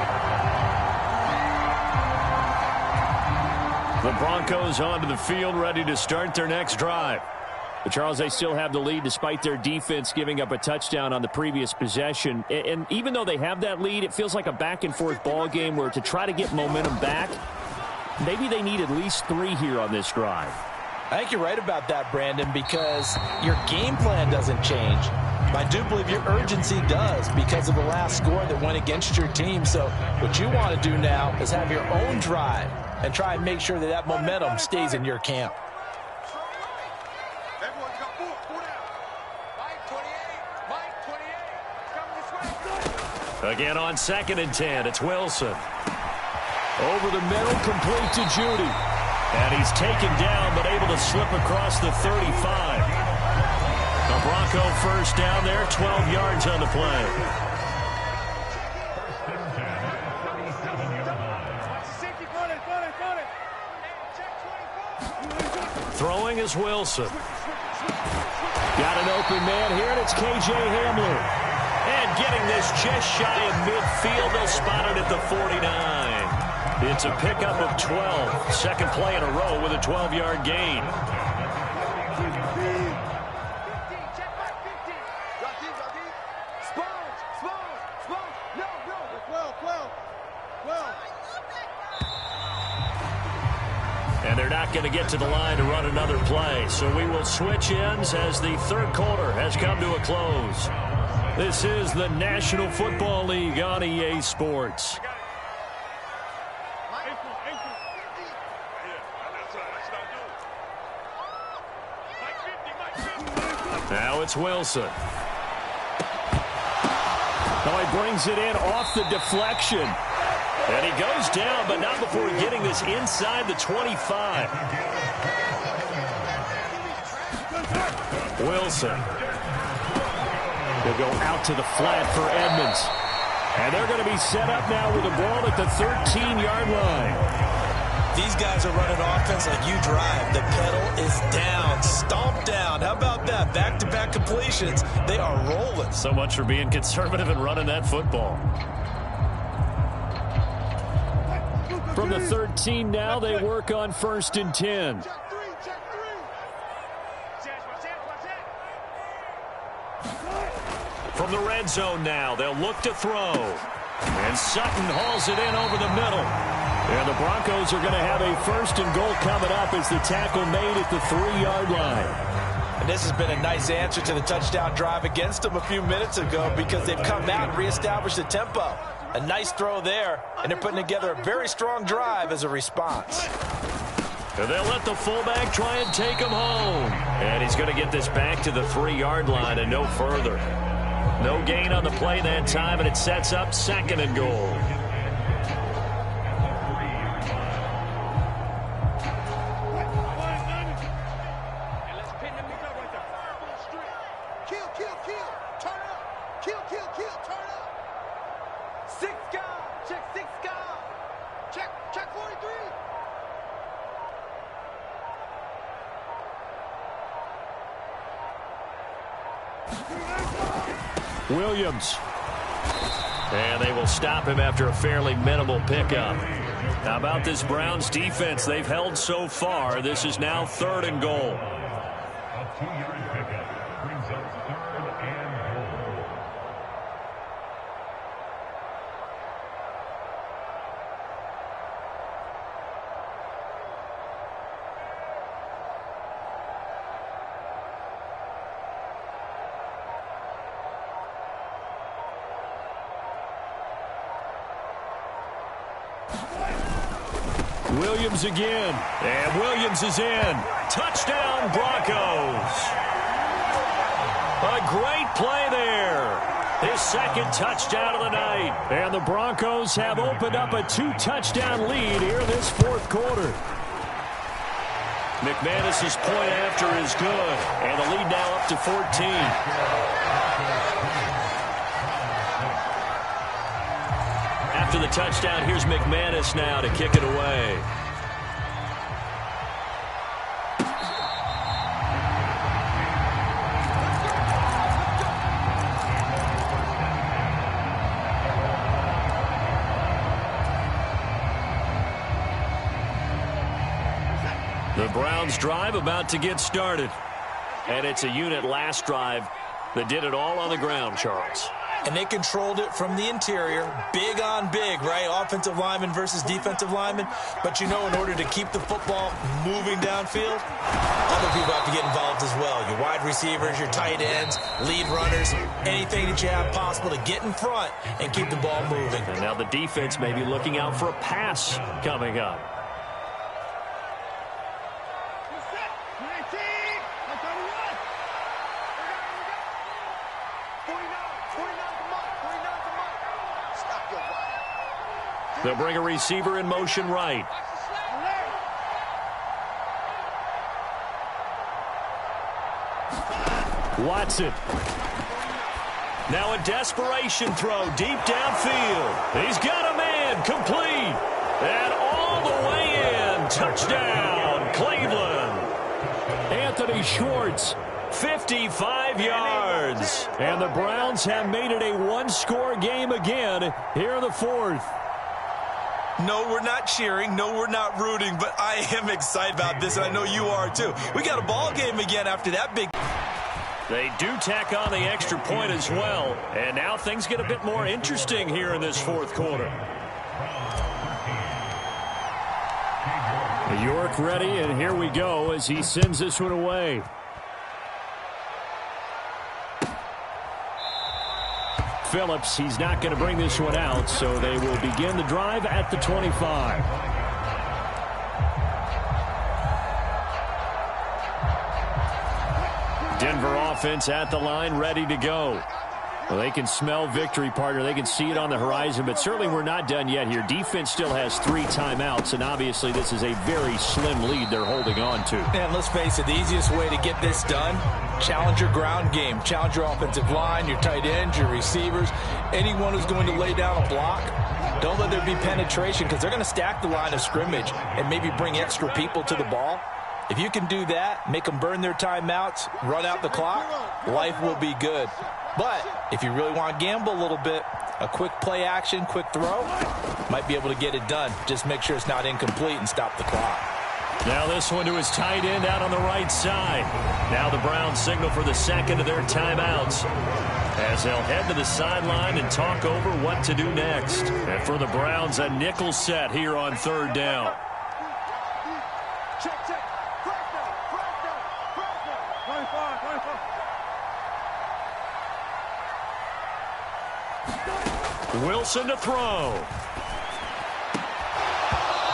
The Broncos onto the field, ready to start their next drive. But Charles, they still have the lead despite their defense giving up a touchdown on the previous possession. And even though they have that lead, it feels like a back-and-forth ball game where to try to get momentum back, maybe they need at least 3 here on this drive. I think you're right about that, Brandon, because your game plan doesn't change. I do believe your urgency does because of the last score that went against your team. So what you want to do now is have your own drive and try and make sure that that momentum stays in your camp. Again on 2nd and 10, it's Wilson. Over the middle, complete to Judy. And he's taken down, but able to slip across the 35. A Bronco first down there, 12 yards on the play. Throwing is Wilson. Got an open man here, and it's K.J. Hamler. And getting this just shy of midfield, they'll spot it at the 49. It's a pickup of 12. Second play in a row with a 12-yard gain. And they're not going to get to the line to run another play. So we will switch ends as the third quarter has come to a close. This is the National Football League on EA Sports. Now it's Wilson. Now he brings it in off the deflection. And he goes down, but not before getting this inside the 25. Wilson. Will go out to the flat for Edmonds. And they're going to be set up now with the ball at the 13-yard line. These guys are running offense like you drive. The pedal is down, stomped down. How about that? Back-to-back completions. They are rolling. So much for being conservative and running that football. From the 13 now, they work on 1st and 10. From the red zone now, they'll look to throw. And Sutton hauls it in over the middle. And the Broncos are going to have a 1st and goal coming up as the tackle made at the 3-yard line. And this has been a nice answer to the touchdown drive against them a few minutes ago because they've come out and reestablished the tempo. A nice throw there, and they're putting together a very strong drive as a response. And they'll let the fullback try and take him home. And he's going to get this back to the 3-yard line and no further. No gain on the play that time, and it sets up 2nd and goal. Williams. And they will stop him after a fairly minimal pickup. How about this Browns defense? They've held so far. This is now 3rd and goal. A 2-yard pickup brings up 3rd and goal. Williams again. And Williams is in. Touchdown, Broncos. A great play there. His 2nd touchdown of the night. And the Broncos have opened up a 2-touchdown lead here in this 4th quarter. McManus's point after is good. And the lead now up to 14. After the touchdown, here's McManus now to kick it away. The Browns drive about to get started. And it's a unit last drive that did it all on the ground, Charles. And they controlled it from the interior, big on big, right? Offensive lineman versus defensive lineman. But, you know, in order to keep the football moving downfield, other people have to get involved as well. Your wide receivers, your tight ends, lead runners, anything that you have possible to get in front and keep the ball moving. And now the defense may be looking out for a pass coming up. They'll bring a receiver in motion right. Watson. Now a desperation throw deep downfield. He's got a man complete. And all the way in. Touchdown, Cleveland. Anthony Schwartz, 55 yards. And the Browns have made it a one-score game again here in the 4th. No, we're not cheering. No, we're not rooting. But I am excited about this, and I know you are too. We got a ball game again after that big. They do tack on the extra point as well. And now things get a bit more interesting here in this 4th quarter. York ready, and here we go as he sends this one away. Phillips, he's not going to bring this one out, so they will begin the drive at the 25. Denver offense at the line, ready to go. Well, they can smell victory, partner. They can see it on the horizon, but certainly we're not done yet here. Defense still has 3 timeouts, and obviously this is a very slim lead they're holding on to. And let's face it, the easiest way to get this done, challenge your ground game. Challenge your offensive line, your tight ends, your receivers, anyone who's going to lay down a block. Don't let there be penetration because they're going to stack the line of scrimmage and maybe bring extra people to the ball. If you can do that, make them burn their timeouts, run out the clock, life will be good. But if you really want to gamble a little bit, a quick play action, quick throw, might be able to get it done. Just make sure it's not incomplete and stop the clock. Now this one to his tight end out on the right side. Now the Browns signal for the 2nd of their timeouts as they'll head to the sideline and talk over what to do next. And for the Browns, a nickel set here on 3rd down. Check, check. Crack down. 25. Wilson to throw.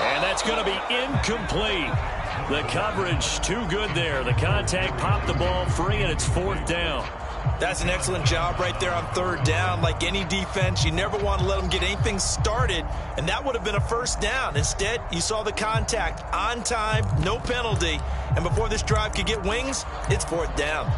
And that's going to be incomplete. The coverage too good there. The contact popped the ball free, and it's 4th down. That's an excellent job right there on 3rd down. Like any defense, you never want to let them get anything started, and that would have been a 1st down. Instead, you saw the contact on time, no penalty, and before this drive could get wings, it's 4th down.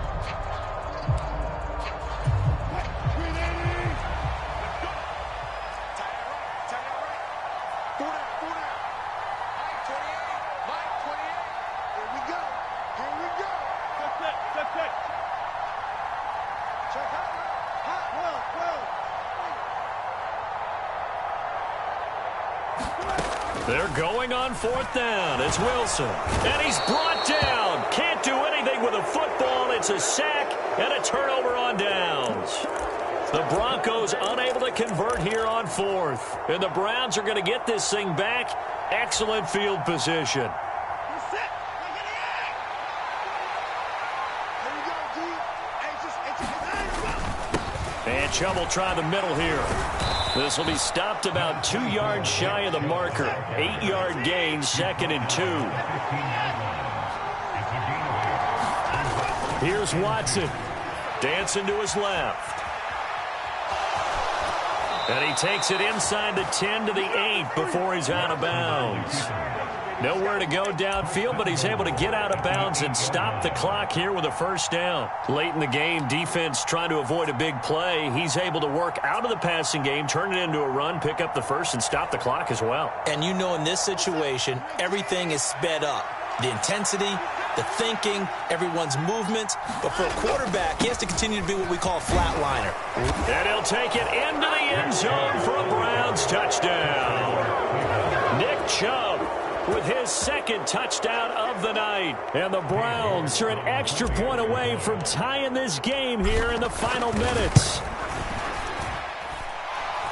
They're going on 4th down. It's Wilson. And he's brought down. Can't do anything with a football. It's a sack and a turnover on downs. The Broncos unable to convert here on 4th. And the Browns are going to get this thing back. Excellent field position. And Chubb will try the middle here. This will be stopped about 2 yards shy of the marker. 8-yard gain, 2nd and 2. Here's Watson. Dancing to his left. And he takes it inside the 10 to the 8 before he's out of bounds. Nowhere to go downfield, but he's able to get out of bounds and stop the clock here with a 1st down. Late in the game, defense trying to avoid a big play. He's able to work out of the passing game, turn it into a run, pick up the 1st, and stop the clock as well. And you know in this situation, everything is sped up. The intensity, the thinking, everyone's movement. But for a quarterback, he has to continue to be what we call a flatliner. And he'll take it into the end zone for a Browns touchdown. Nick Chubb with his 2nd touchdown of the night. And the Browns are an extra point away from tying this game here in the final minutes.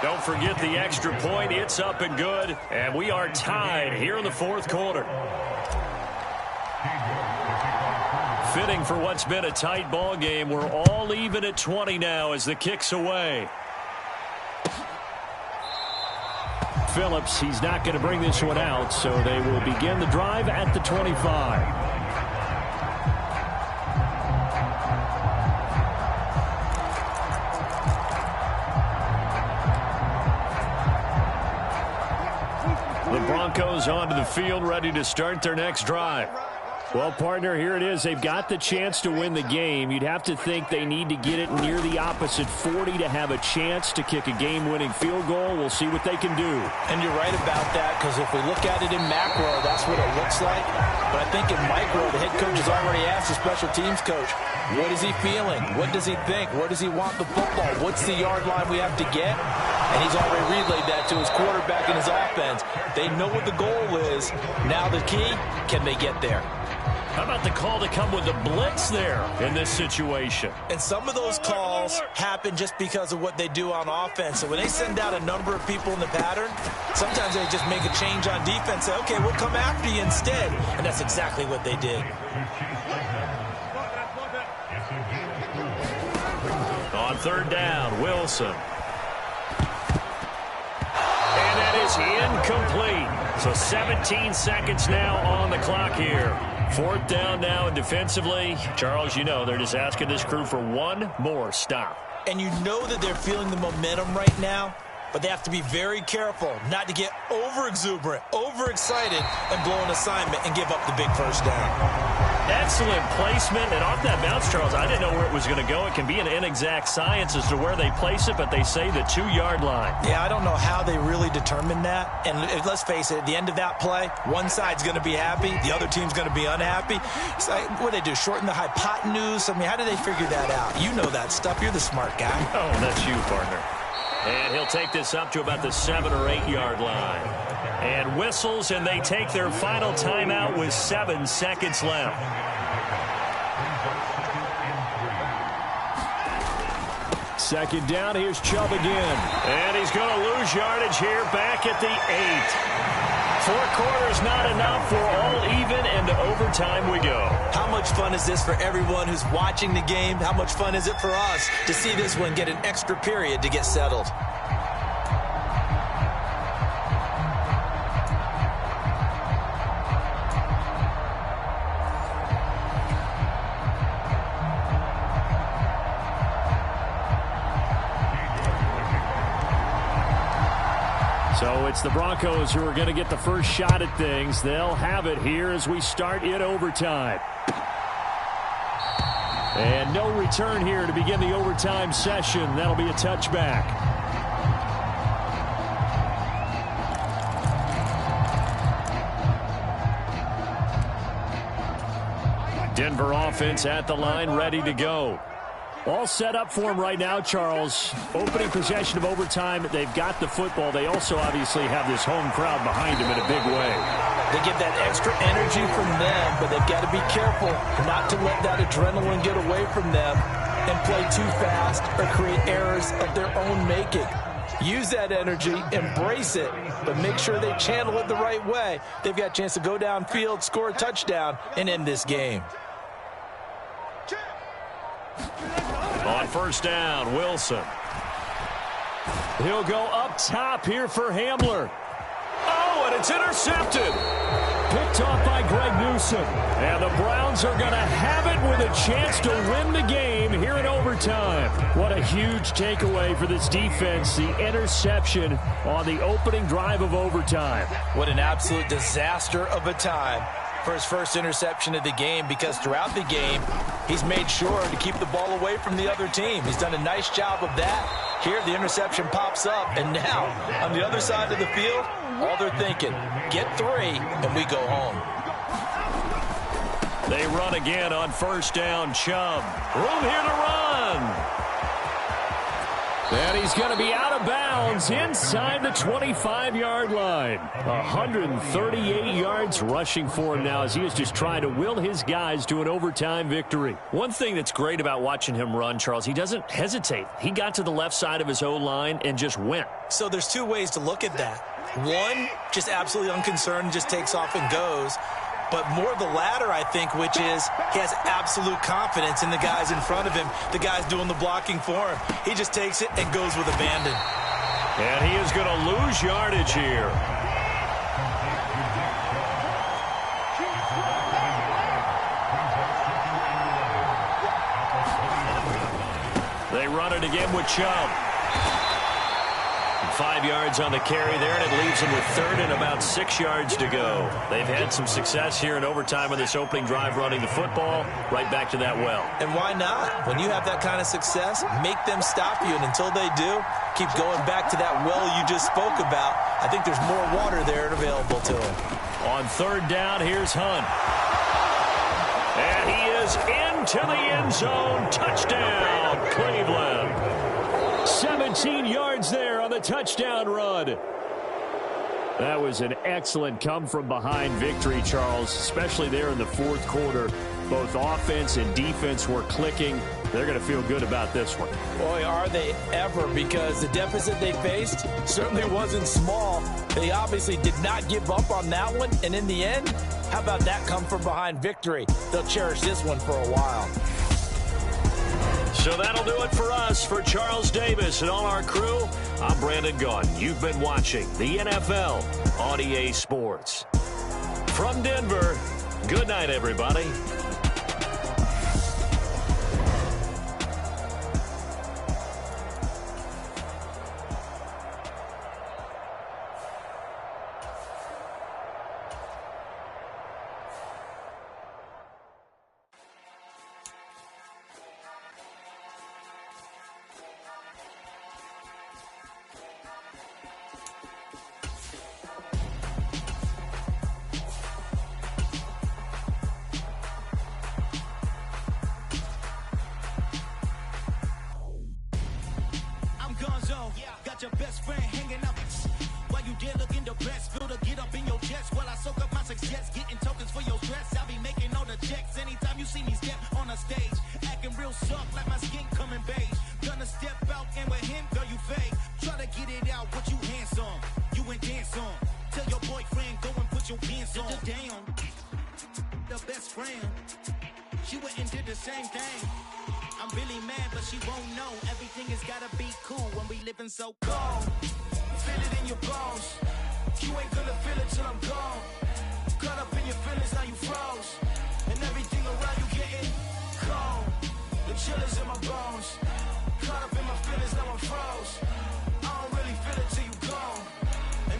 Don't forget the extra point. It's up and good. And we are tied here in the 4th quarter. Fitting for what's been a tight ball game. We're all even at 20 now as the kick's away. Phillips, he's not going to bring this one out, so they will begin the drive at the 25. The Broncos onto the field, ready to start their next drive. Well, partner, here it is. They've got the chance to win the game. You'd have to think they need to get it near the opposite 40 to have a chance to kick a game-winning field goal. We'll see what they can do. And you're right about that, because if we look at it in macro, that's what it looks like. But I think in micro, the head coach has already asked the special teams coach, what is he feeling? What does he think? Where does he want the football? What's the yard line we have to get? And he's already relayed that to his quarterback and his offense. They know what the goal is. Now the key, can they get there? How about the call to come with the blitz there in this situation? And some of those calls happen just because of what they do on offense. So when they send out a number of people in the pattern, sometimes they just make a change on defense. Say, okay, we'll come after you instead. And that's exactly what they did. On 3rd down, Wilson. And that is incomplete. So 17 seconds now on the clock here. 4th down now, and defensively, Charles, you know, they're just asking this crew for one more stop. And you know that they're feeling the momentum right now, but they have to be very careful not to get over-exuberant, over-excited, and blow an assignment and give up the big 1st down. Excellent placement, and off that bounce, Charles, I didn't know where it was going to go. It can be an inexact science as to where they place it, but they say the 2-yard line. Yeah, I don't know how they really determined that. And let's face it, at the end of that play, one side's going to be happy, the other team's going to be unhappy. It's like, what do they do, shorten the hypotenuse? I mean, how do they figure that out? You know that stuff. You're the smart guy. Oh, that's you, partner. And he'll take this up to about the 7- or 8-yard line. And whistles, and they take their final timeout with 7 seconds left. Second down, here's Chubb again. And he's going to lose yardage here back at the 8. 4 quarters not enough. We're all even, and to overtime we go. How much fun is this for everyone who's watching the game? How much fun is it for us to see this one get an extra period to get settled? So it's the Broncos who are going to get the first shot at things. They'll have it here as we start in overtime. And no return here to begin the overtime session. That'll be a touchback. Denver offense at the line, ready to go. All set up for him right now, Charles. Opening possession of overtime. They've got the football. They also obviously have this home crowd behind them in a big way. They get that extra energy from them, but they've got to be careful not to let that adrenaline get away from them and play too fast or create errors of their own making. Use that energy, embrace it, but make sure they channel it the right way. They've got a chance to go downfield, score a touchdown, and end this game. On first down, Wilson. He'll go up top here for Hamler. Oh, and it's intercepted. Picked off by Greg Newsome. And the Browns are going to have it with a chance to win the game here in overtime. What a huge takeaway for this defense. The interception on the opening drive of overtime. What an absolute disaster of a time for his first interception of the game, because throughout the game, he's made sure to keep the ball away from the other team. He's done a nice job of that. Here, the interception pops up, and now, on the other side of the field, all they're thinking, get 3, and we go home. They run again on first down. Chubb. Room here to run. And he's going to be out of bounds inside the 25-yard line. 138 yards rushing for him now as he is just trying to will his guys to an overtime victory. One thing that's great about watching him run, Charles, he doesn't hesitate. He got to the left side of his O-line and just went. So there's two ways to look at that. One, just absolutely unconcerned, just takes off and goes. But more the latter, I think, which is he has absolute confidence in the guys in front of him, the guys doing the blocking for him. He just takes it and goes with abandon. And he is going to lose yardage here. They run it again with Chubb. 5 yards on the carry there, and it leaves them with third and about 6 yards to go. They've had some success here in overtime on this opening drive running the football. Right back to that well. And why not? When you have that kind of success, make them stop you, and until they do, keep going back to that well you just spoke about. I think there's more water there available to them. On third down, here's Hunt. And he is into the end zone. Touchdown, Cleveland. 17 yards there on the touchdown run. That was an excellent come-from-behind victory, Charles, especially there in the fourth quarter. Both offense and defense were clicking. They're going to feel good about this one. Boy, are they ever, because the deficit they faced certainly wasn't small. They obviously did not give up on that one, and in the end, how about that come-from-behind victory? They'll cherish this one for a while. So that'll do it for us. For Charles Davis and all our crew, I'm Brandon Gaudin. You've been watching the NFL on EA Sports. From Denver, good night, everybody. Got your best friend hanging up while you there looking depressed. Feel to get up in your chest while I soak up my success. Getting tokens for your stress. I'll be making all the checks anytime you see me step on a stage. Acting real soft like my skin coming beige. Gonna step out and with him, girl, you fake. Try to get it out, what you handsome. You ain't dance on. Tell your boyfriend, go and put your pants on. Down. The best friend. She went and did the same thing. I'm really mad, but she won't know. Everything has gotta be cool when we living so cold. Feel it in your bones. You ain't gonna feel it till I'm gone. Caught up in your feelings, now you froze. And everything around you getting cold. The chill is in my bones. Caught up in my feelings, now I'm froze. I don't really feel it till you gone. And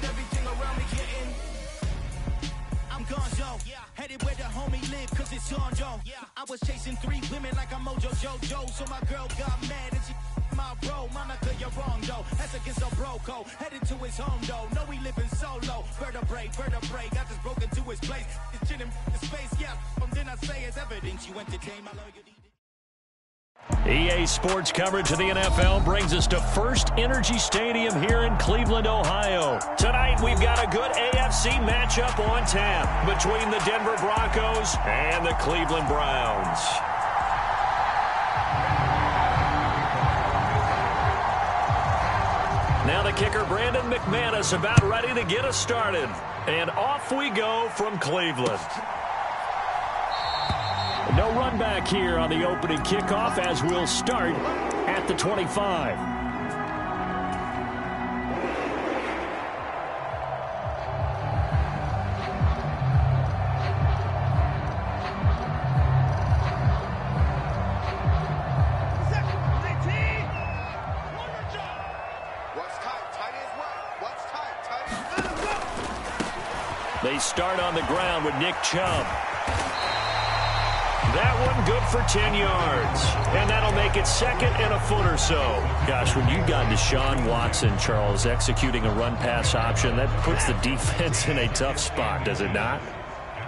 live cause it's on, yo. I was chasing 3 women like I'm Mojo Jojo, so my girl got mad and she my bro. Monica, you're wrong, though. That's against a bro code. Headed to his home, though. No, he living solo. Vertebrae. Got this broken to his place. It's chin in his face, yeah. Then I say it's evidence you entertain my lawyer. EA Sports coverage of the NFL brings us to First Energy Stadium here in Cleveland, Ohio. Tonight, we've got a good AFC matchup on tap between the Denver Broncos and the Cleveland Browns. Now the kicker, Brandon McManus, about ready to get us started. And off we go from Cleveland. No run back here on the opening kickoff as we'll start at the 25. They start on the ground with Nick Chubb. That one good for 10 yards. And that'll make it second and a foot or so. Gosh, when you've got Deshaun Watson, Charles, executing a run-pass option, that puts the defense in a tough spot, does it not?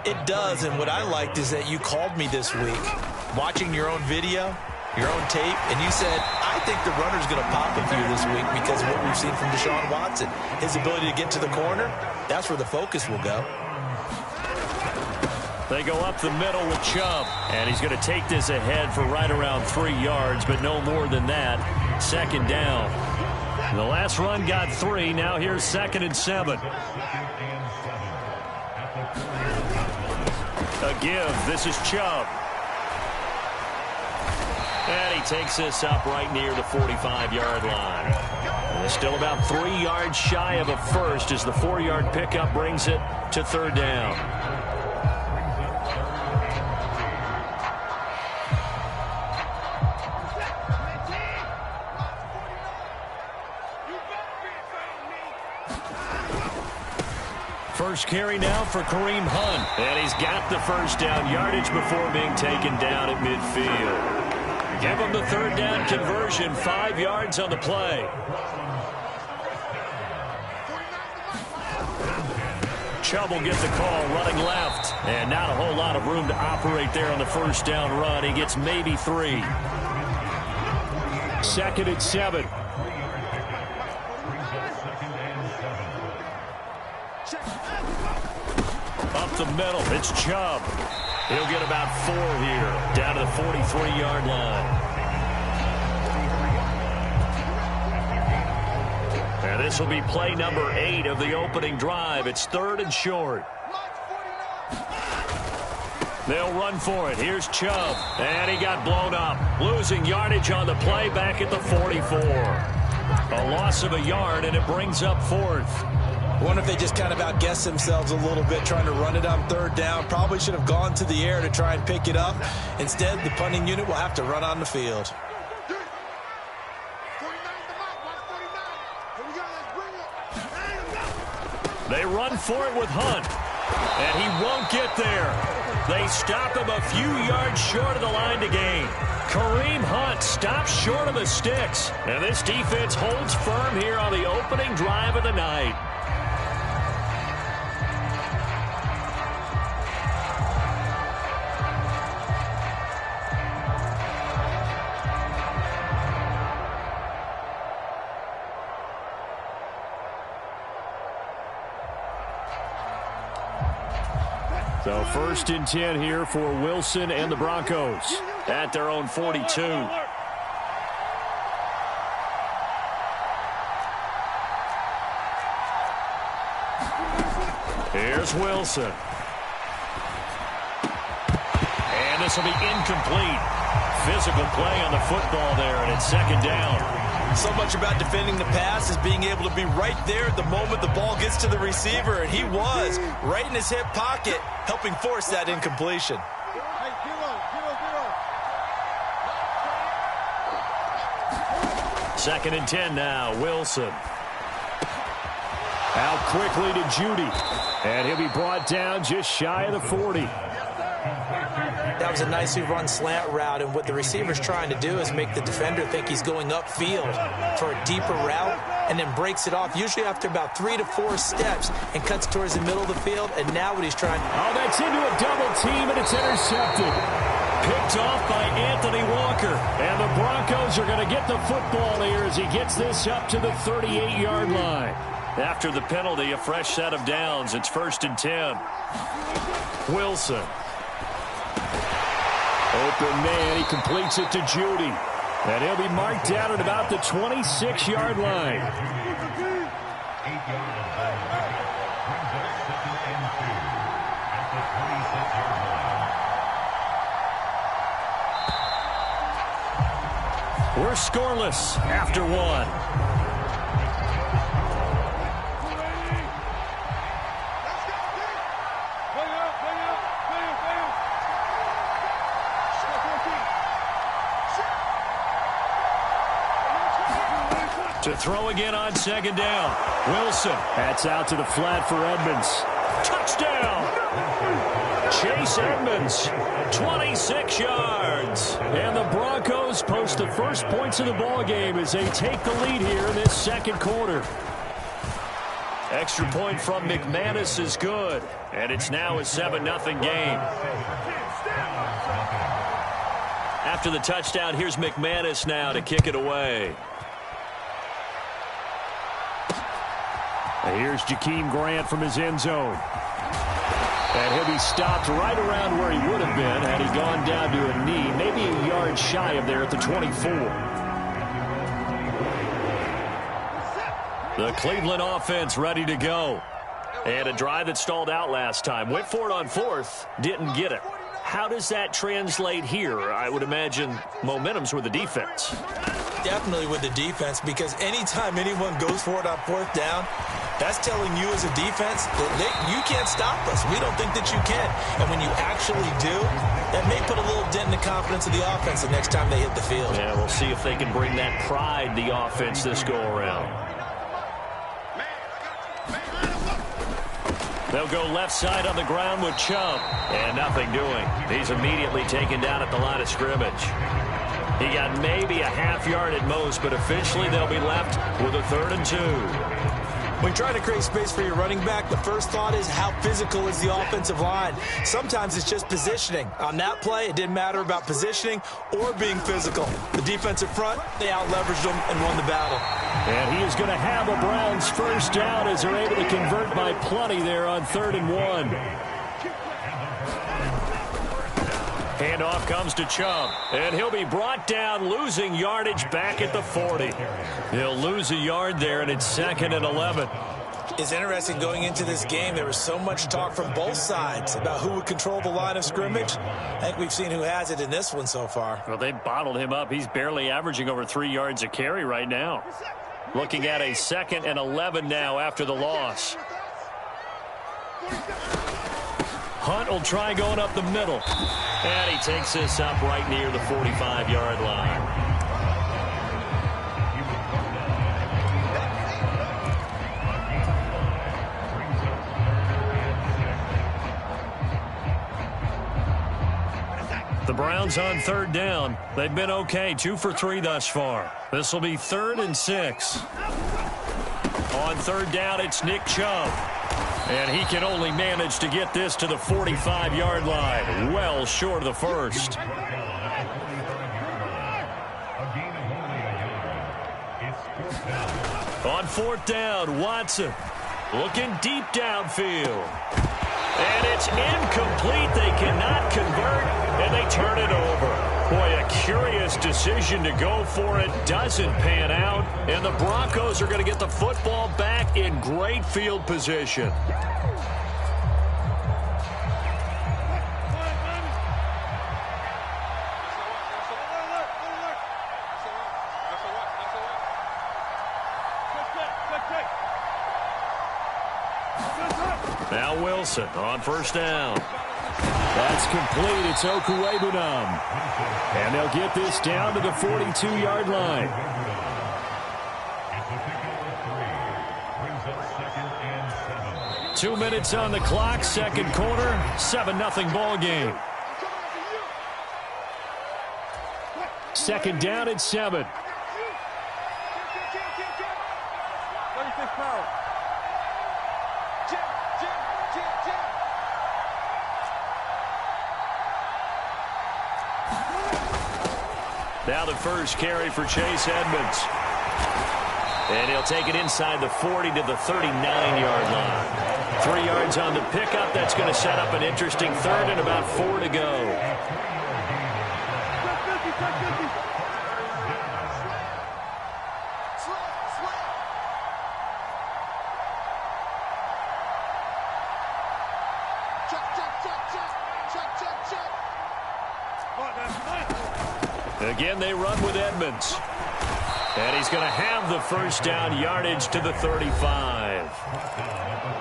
It does, and what I liked is that you called me this week, watching your own video, your own tape, and you said, I think the runner's going to pop with you this week because of what we've seen from Deshaun Watson. His ability to get to the corner, that's where the focus will go. They go up the middle with Chubb, and he's going to take this ahead for right around 3 yards, but no more than that. Second down. The last run got 3. Now here's 2nd and 7. A give. This is Chubb. And he takes this up right near the 45-yard line. And it's still about 3 yards shy of a first as the 4-yard pickup brings it to third down. First carry now for Kareem Hunt. And he's got the first down yardage before being taken down at midfield. Give him the third down conversion. 5 yards on the play. Chubb will get the call running left. And not a whole lot of room to operate there on the first down run. He gets maybe 3. 2nd and 7. Up the middle, it's Chubb. He'll get about 4 here, down to the 43-yard line. And this will be play number 8 of the opening drive. It's 3rd and short. They'll run for it. Here's Chubb, and he got blown up. Losing yardage on the play back at the 44. A loss of a yard, and it brings up 4th. I wonder if they just kind of outguessed themselves a little bit trying to run it on third down. Probably should have gone to the air to try and pick it up. Instead, the punting unit will have to run on the field. They run for it with Hunt, and he won't get there. They stop him a few yards short of the line to gain. Kareem Hunt stops short of the sticks, and this defense holds firm here on the opening drive of the night. So 1st and 10 here for Wilson and the Broncos at their own 42. Here's Wilson. And this will be incomplete. Physical play on the football there, and it's 2nd down. So much about defending the pass is being able to be right there at the moment the ball gets to the receiver, and he was right in his hip pocket, helping force that incompletion. Second and 10 now, Wilson. Out quickly to Judy, and he'll be brought down just shy of the 40. That was a nicely run slant route, and what the receiver's trying to do is make the defender think he's going upfield for a deeper route and then breaks it off, usually after about 3 to 4 steps, and cuts towards the middle of the field. And now what he's trying... Oh, that's into a double team, and it's intercepted. Picked off by Anthony Walker. And the Broncos are going to get the football here as he gets this up to the 38-yard line. After the penalty, a fresh set of downs. It's 1st and 10. Wilson. Open man. He completes it to Judy. And he'll be marked down at about the 26-yard line. 8 yards. Brings up 2nd and 2 at the 26-yard line. We're scoreless after 1. To throw again on 2nd down. Wilson. That's out to the flat for Edmonds. Touchdown! Chase Edmonds, 26 yards. And the Broncos post the first points of the ball game as they take the lead here in this 2nd quarter. Extra point from McManus is good. And it's now a 7-0 game. After the touchdown, here's McManus now to kick it away. Here's Jakeem Grant from his end zone. And he'll be stopped right around where he would have been had he gone down to a knee, maybe a yard shy of there at the 24. The Cleveland offense ready to go. And a drive that stalled out last time. Went for it on 4th, didn't get it. How does that translate here? I would imagine momentum's with the defense. Definitely with the defense, because anytime anyone goes for it on 4th down, that's telling you as a defense that you can't stop us. We don't think that you can. And when you actually do, that may put a little dent in the confidence of the offense the next time they hit the field. Yeah, we'll see if they can bring that pride, the offense, this go-around. They'll go left side on the ground with Chubb. And nothing doing. He's immediately taken down at the line of scrimmage. He got maybe a half yard at most, but officially they'll be left with a 3rd and 2. When trying to create space for your running back, the first thought is how physical is the offensive line. Sometimes it's just positioning. On that play, it didn't matter about positioning or being physical. The defensive front, they out-leveraged them and won the battle. And he is going to have a Browns first down as they're able to convert by plenty there on 3rd and 1. Handoff comes to Chubb, and he'll be brought down, losing yardage back at the 40. He'll lose a yard there, and it's 2nd and 11. It's interesting going into this game. There was so much talk from both sides about who would control the line of scrimmage. I think we've seen who has it in this one so far. Well, they bottled him up. He's barely averaging over 3 yards a carry right now. Looking at a 2nd and 11 now after the loss. Hunt will try going up the middle. And he takes this up right near the 45-yard line. The Browns on 3rd down. They've been okay, 2 for 3 thus far. This will be 3rd and 6. On 3rd down, it's Nick Chubb. And he can only manage to get this to the 45-yard line. Well short of the first. On 4th down, Watson looking deep downfield. And it's incomplete. They cannot convert, and they turn it over. Boy, a curious decision to go for it. Doesn't pan out, and the Broncos are going to get the football back in great field position. Now Wilson on 1st down. That's complete. It's Okuwebunam. And they'll get this down to the 42-yard line. 2 minutes on the clock, 2nd quarter, 7-0 ball game. second down and 7. 36 power. Jim. Now the first carry for Chase Edmonds. And he'll take it inside the 40 to the 39-yard line. 3 yards on the pickup. That's going to set up an interesting third and about 4 to go. Again, they run with Edmonds. And he's going to have the first down yardage to the 35.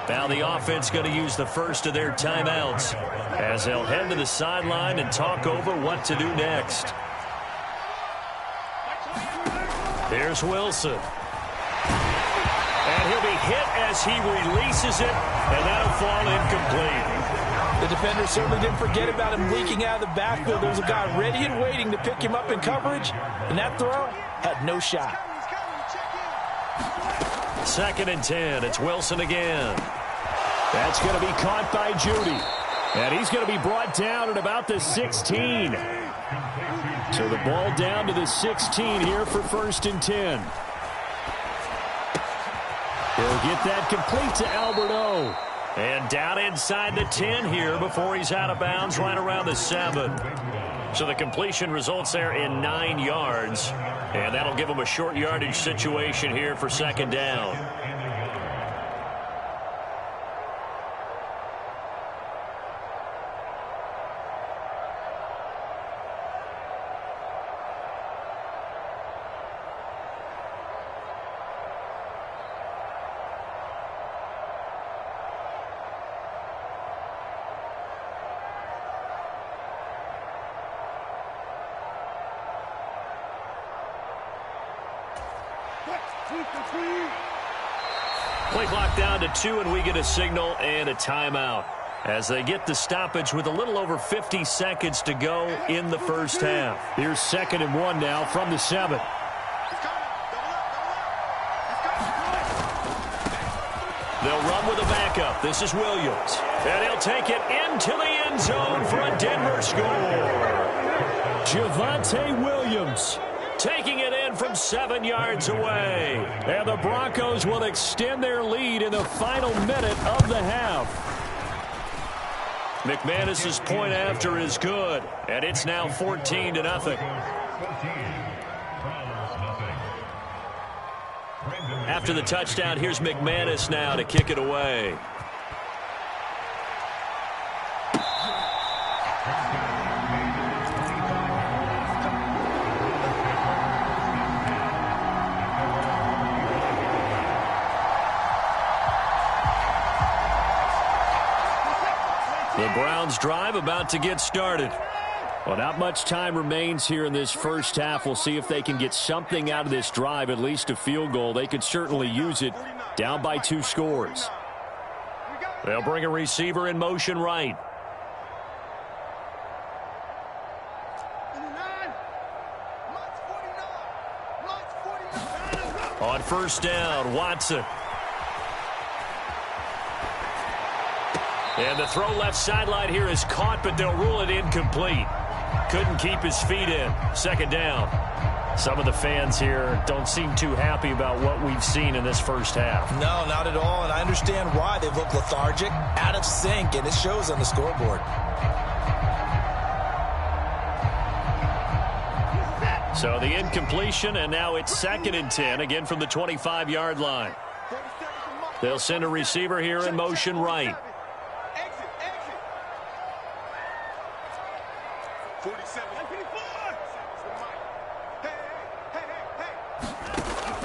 Now the offense going to use the first of their timeouts as they'll head to the sideline and talk over what to do next. Here's Wilson. And he'll be hit as he releases it, and that'll fall incomplete. The defender certainly didn't forget about him leaking out of the backfield. There was a guy ready and waiting to pick him up in coverage, and that throw had no shot. 2nd and 10. It's Wilson again. That's going to be caught by Judy. And he's going to be brought down at about the 16. So the ball down to the 16 here for 1st and 10. He'll get that complete to Alberto. And down inside the 10 here before he's out of bounds right around the 7. So the completion results there in 9 yards. And that'll give him a short yardage situation here for 2nd down. Play clock down to 2, and we get a signal and a timeout as they get the stoppage with a little over 50 seconds to go in the first half. Here's 2nd and 1 now from the 7. They'll run with a backup. This is Williams. And he'll take it into the end zone for a Denver score. Javonte Williams taking it in from 7 yards away. And the Broncos will extend their lead in the final minute of the half. McManus's point after is good, and it's now 14-0. After the touchdown, here's McManus now to kick it away. The Browns drive about to get started. Well, not much time remains here in this first half. We'll see if they can get something out of this drive, at least a field goal. They could certainly use it, down by 2 scores. They'll bring a receiver in motion right. On 1st down, Watson. And the throw left sideline here is caught, but they'll rule it incomplete. Couldn't keep his feet in. 2nd down. Some of the fans here don't seem too happy about what we've seen in this first half. No, not at all, and I understand why. They look lethargic, out of sync, and it shows on the scoreboard. So the incompletion, and now it's 2nd and 10, again from the 25-yard line. They'll send a receiver here in motion right.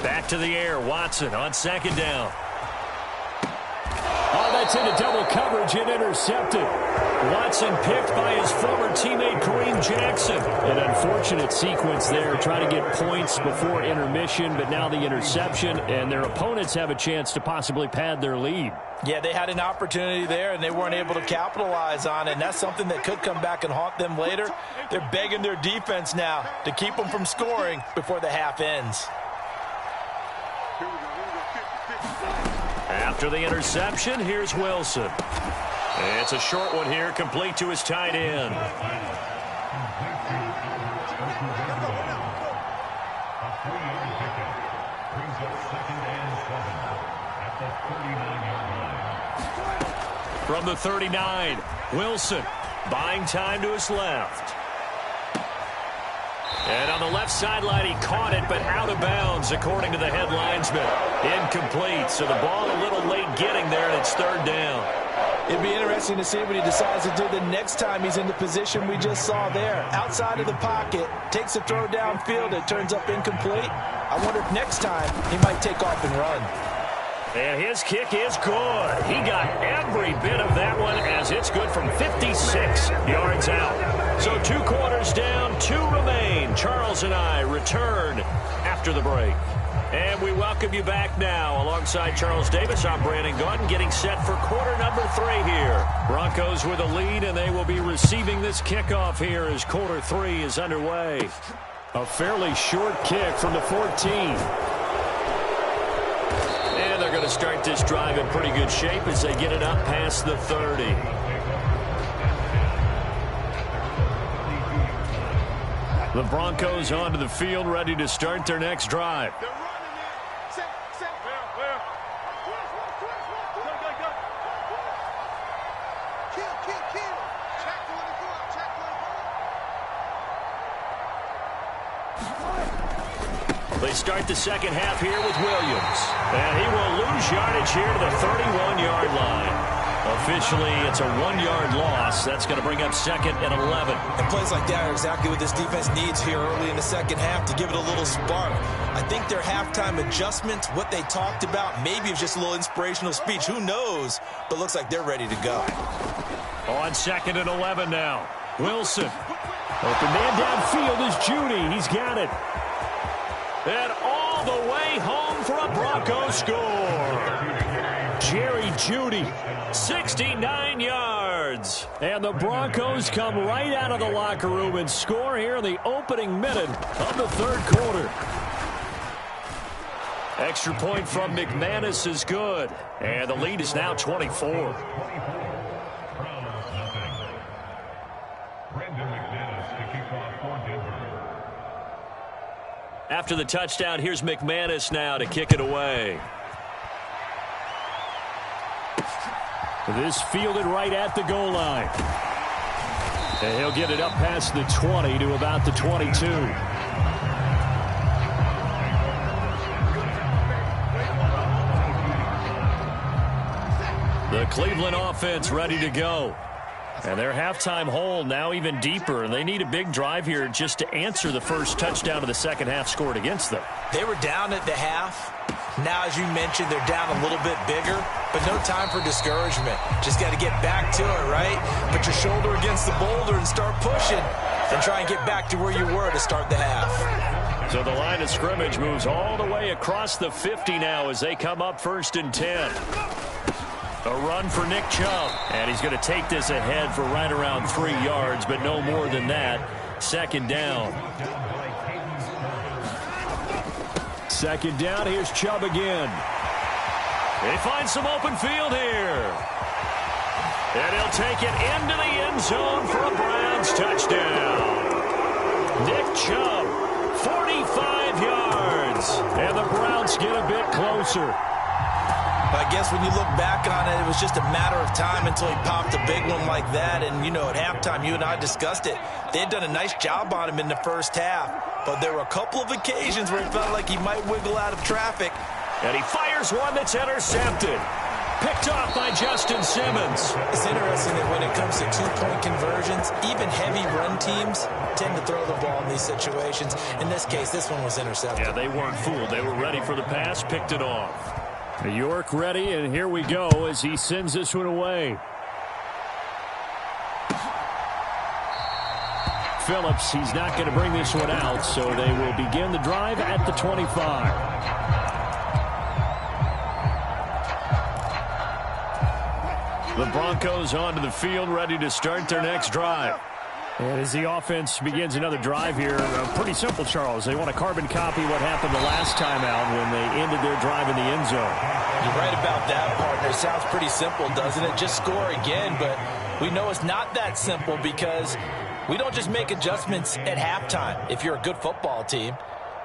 Back to the air, Watson on 2nd down. Oh, gets into double coverage and intercepted. Watson picked by his former teammate Kareem Jackson. An unfortunate sequence there, trying to get points before intermission, but now the interception, and their opponents have a chance to possibly pad their lead. Yeah, they had an opportunity there, and they weren't able to capitalize on it, and that's something that could come back and haunt them later. They're begging their defense now to keep them from scoring before the half ends. After the interception, here's Wilson. It's a short one here, complete to his tight end. From the 39, Wilson buying time to his left. And on the left sideline, he caught it, but out of bounds, according to the head linesman. Incomplete, so the ball a little late getting there, and it's third down. It'd be interesting to see what he decides to do the next time he's in the position we just saw there. Outside of the pocket, takes a throw downfield, it turns up incomplete. I wonder if next time he might take off and run. And his kick is good. He got every bit of that one as it's good from 56 yards out. So 2 quarters down, 2 remain. Charles and I return after the break. And we welcome you back now. Alongside Charles Davis, I'm Brandon Gunn, getting set for quarter number 3 here. Broncos with a lead, and they will be receiving this kickoff here as quarter 3 is underway. A fairly short kick from the 14. And they're going to start this drive in pretty good shape as they get it up past the 30. The Broncos onto the field, ready to start their next drive. They start the second half here with Williams. And he will lose yardage here to the 31-yard line. Officially, it's a 1-yard loss. That's going to bring up second and 11. And plays like that are exactly what this defense needs here early in the second half to give it a little spark. I think their halftime adjustment, what they talked about, maybe it's just a little inspirational speech. Who knows? But looks like they're ready to go. On second and 11 now. Wilson. Open man downfield is Judy. He's got it. And all the way home for a Bronco score. Jerry Judy. 69 yards. And the Broncos come right out of the locker room and score here in the opening minute of the third quarter. Extra point from McManus is good. And the lead is now 24. After the touchdown, here's McManus now to kick it away. This fielded right at the goal line. And he'll get it up past the 20 to about the 22. The Cleveland offense ready to go. And their halftime hole now even deeper, and they need a big drive here just to answer the first touchdown of the second half scored against them. They were down at the half. Now, as you mentioned, they're down a little bit bigger, but no time for discouragement. Just got to get back to it, right? Put your shoulder against the boulder and start pushing, and try and get back to where you were to start the half. So the line of scrimmage moves all the way across the 50 now as they come up 1st and 10. A run for Nick Chubb, and he's going to take this ahead for right around 3 yards, but no more than that. Second down. Second down, here's Chubb again. They find some open field here. And he'll take it into the end zone for a Browns touchdown. Nick Chubb, 45 yards. And the Browns get a bit closer. I guess when you look back on it, it was just a matter of time until he popped a big one like that. And, you know, at halftime, you and I discussed it. They had done a nice job on him in the first half. But there were a couple of occasions where it felt like he might wiggle out of traffic. And he fires one that's intercepted. Picked off by Justin Simmons. It's interesting that when it comes to two-point conversions, even heavy run teams tend to throw the ball in these situations. In this case, this one was intercepted. Yeah, they weren't fooled. They were ready for the pass, picked it off. York ready, and here we go as he sends this one away. Phillips, he's not going to bring this one out, so they will begin the drive at the 25. The Broncos onto the field, ready to start their next drive. And as the offense begins another drive here, pretty simple, Charles. They want to carbon copy what happened the last time out when they ended their drive in the end zone. You're right about that, partner. Sounds pretty simple, doesn't it? Just score again, but we know it's not that simple because we don't just make adjustments at halftime. If you're a good football team,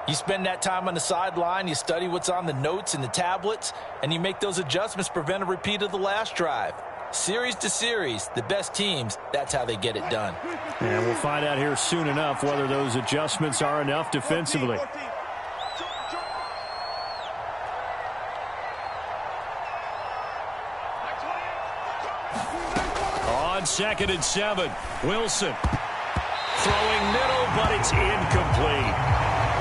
you spend that time on the sideline, you study what's on the notes and the tablets, and you make those adjustments to prevent a repeat of the last drive. Series to series, the best teams, that's how they get it done. And we'll find out here soon enough whether those adjustments are enough defensively. On 2nd and 7, Wilson. Throwing middle, but it's incomplete.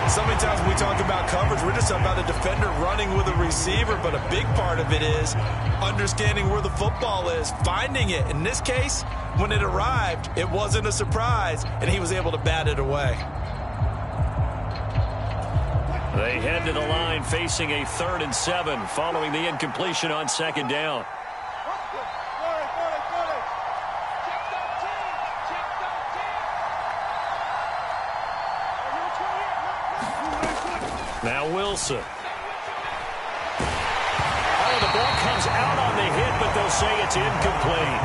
So many times when we talk about coverage, we're just talking about a defender running with a receiver, but a big part of it is understanding where the football is, finding it. In this case, when it arrived, it wasn't a surprise, and he was able to bat it away. They head to the line facing a 3rd and 7 following the incompletion on 2nd down. Now Wilson. Oh, the ball comes out on the hit, but they'll say it's incomplete.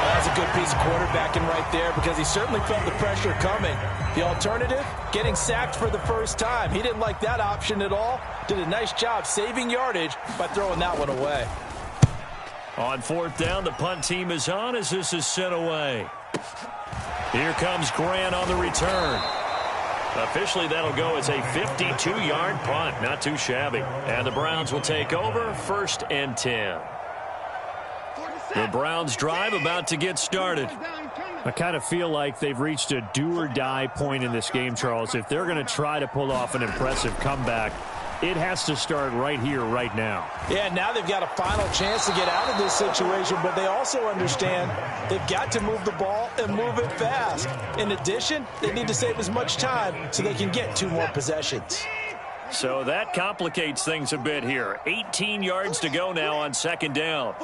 That's a good piece of quarterbacking right there because he certainly felt the pressure coming. The alternative, getting sacked for the first time. He didn't like that option at all. Did a nice job saving yardage by throwing that one away. On 4th down, the punt team is on as this is sent away. Here comes Grant on the return. Officially, that'll go as a 52-yard punt. Not too shabby. And the Browns will take over 1st and 10. The Browns drive about to get started. I kind of feel like they've reached a do-or-die point in this game, Charles. If they're going to try to pull off an impressive comeback, it has to start right here, right now. Yeah, now they've got a final chance to get out of this situation, but they also understand they've got to move the ball and move it fast. In addition, they need to save as much time so they can get 2 more possessions. So that complicates things a bit here. 18 yards to go now on 2nd down.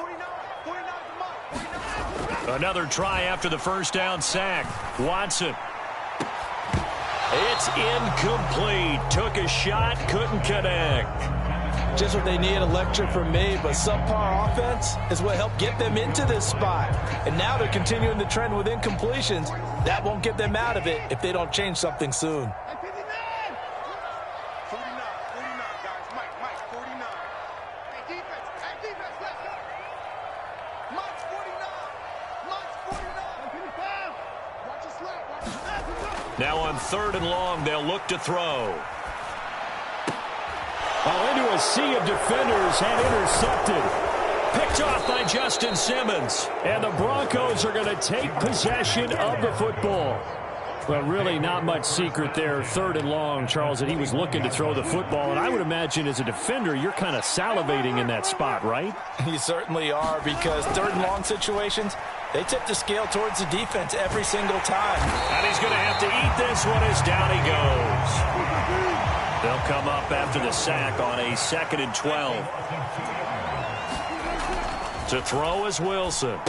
Another try after the first down sack. Watson. It's incomplete. Took a shot, couldn't connect. Just what they need, a lecture from me, but subpar offense is what helped get them into this spot. And now they're continuing the trend with incompletions. That won't get them out of it if they don't change something soon. 49, guys. Mike, 49. Hey, defense, let's go. Mike's 49. Watch your slap. Now on 3rd and long, they'll look to throw. Oh, into a sea of defenders and intercepted. Picked off by Justin Simmons. And the Broncos are going to take possession of the football. Well, really not much secret there. 3rd and long, Charles, that he was looking to throw the football. And I would imagine as a defender, you're kind of salivating in that spot, right? You certainly are, because 3rd and long situations, they tip the scale towards the defense every single time. And he's going to have to eat this one as down he goes. They'll come up after the sack on a 2nd and 12. To throw is Wilson.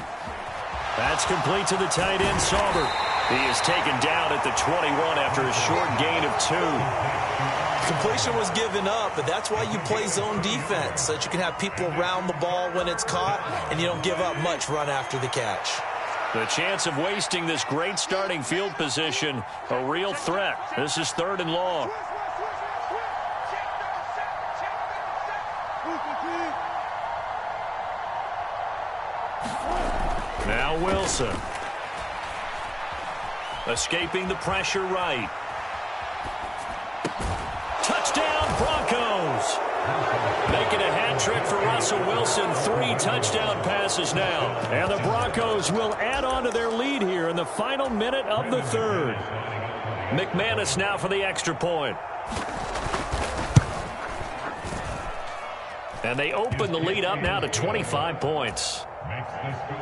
That's complete to the tight end, Sauber. He is taken down at the 21 after a short gain of 2. Completion was given up, but that's why you play zone defense, so that you can have people around the ball when it's caught, and you don't give up much run after the catch. The chance of wasting this great starting field position, a real threat. This is 3rd and long. Now Wilson. Escaping the pressure right. Touchdown, Broncos. Making a hat trick for Russell Wilson. 3 touchdown passes now. And the Broncos will add on to their lead here in the final minute of the 3rd. McManus now for the extra point. And they open the lead up now to 25 points. Makes the score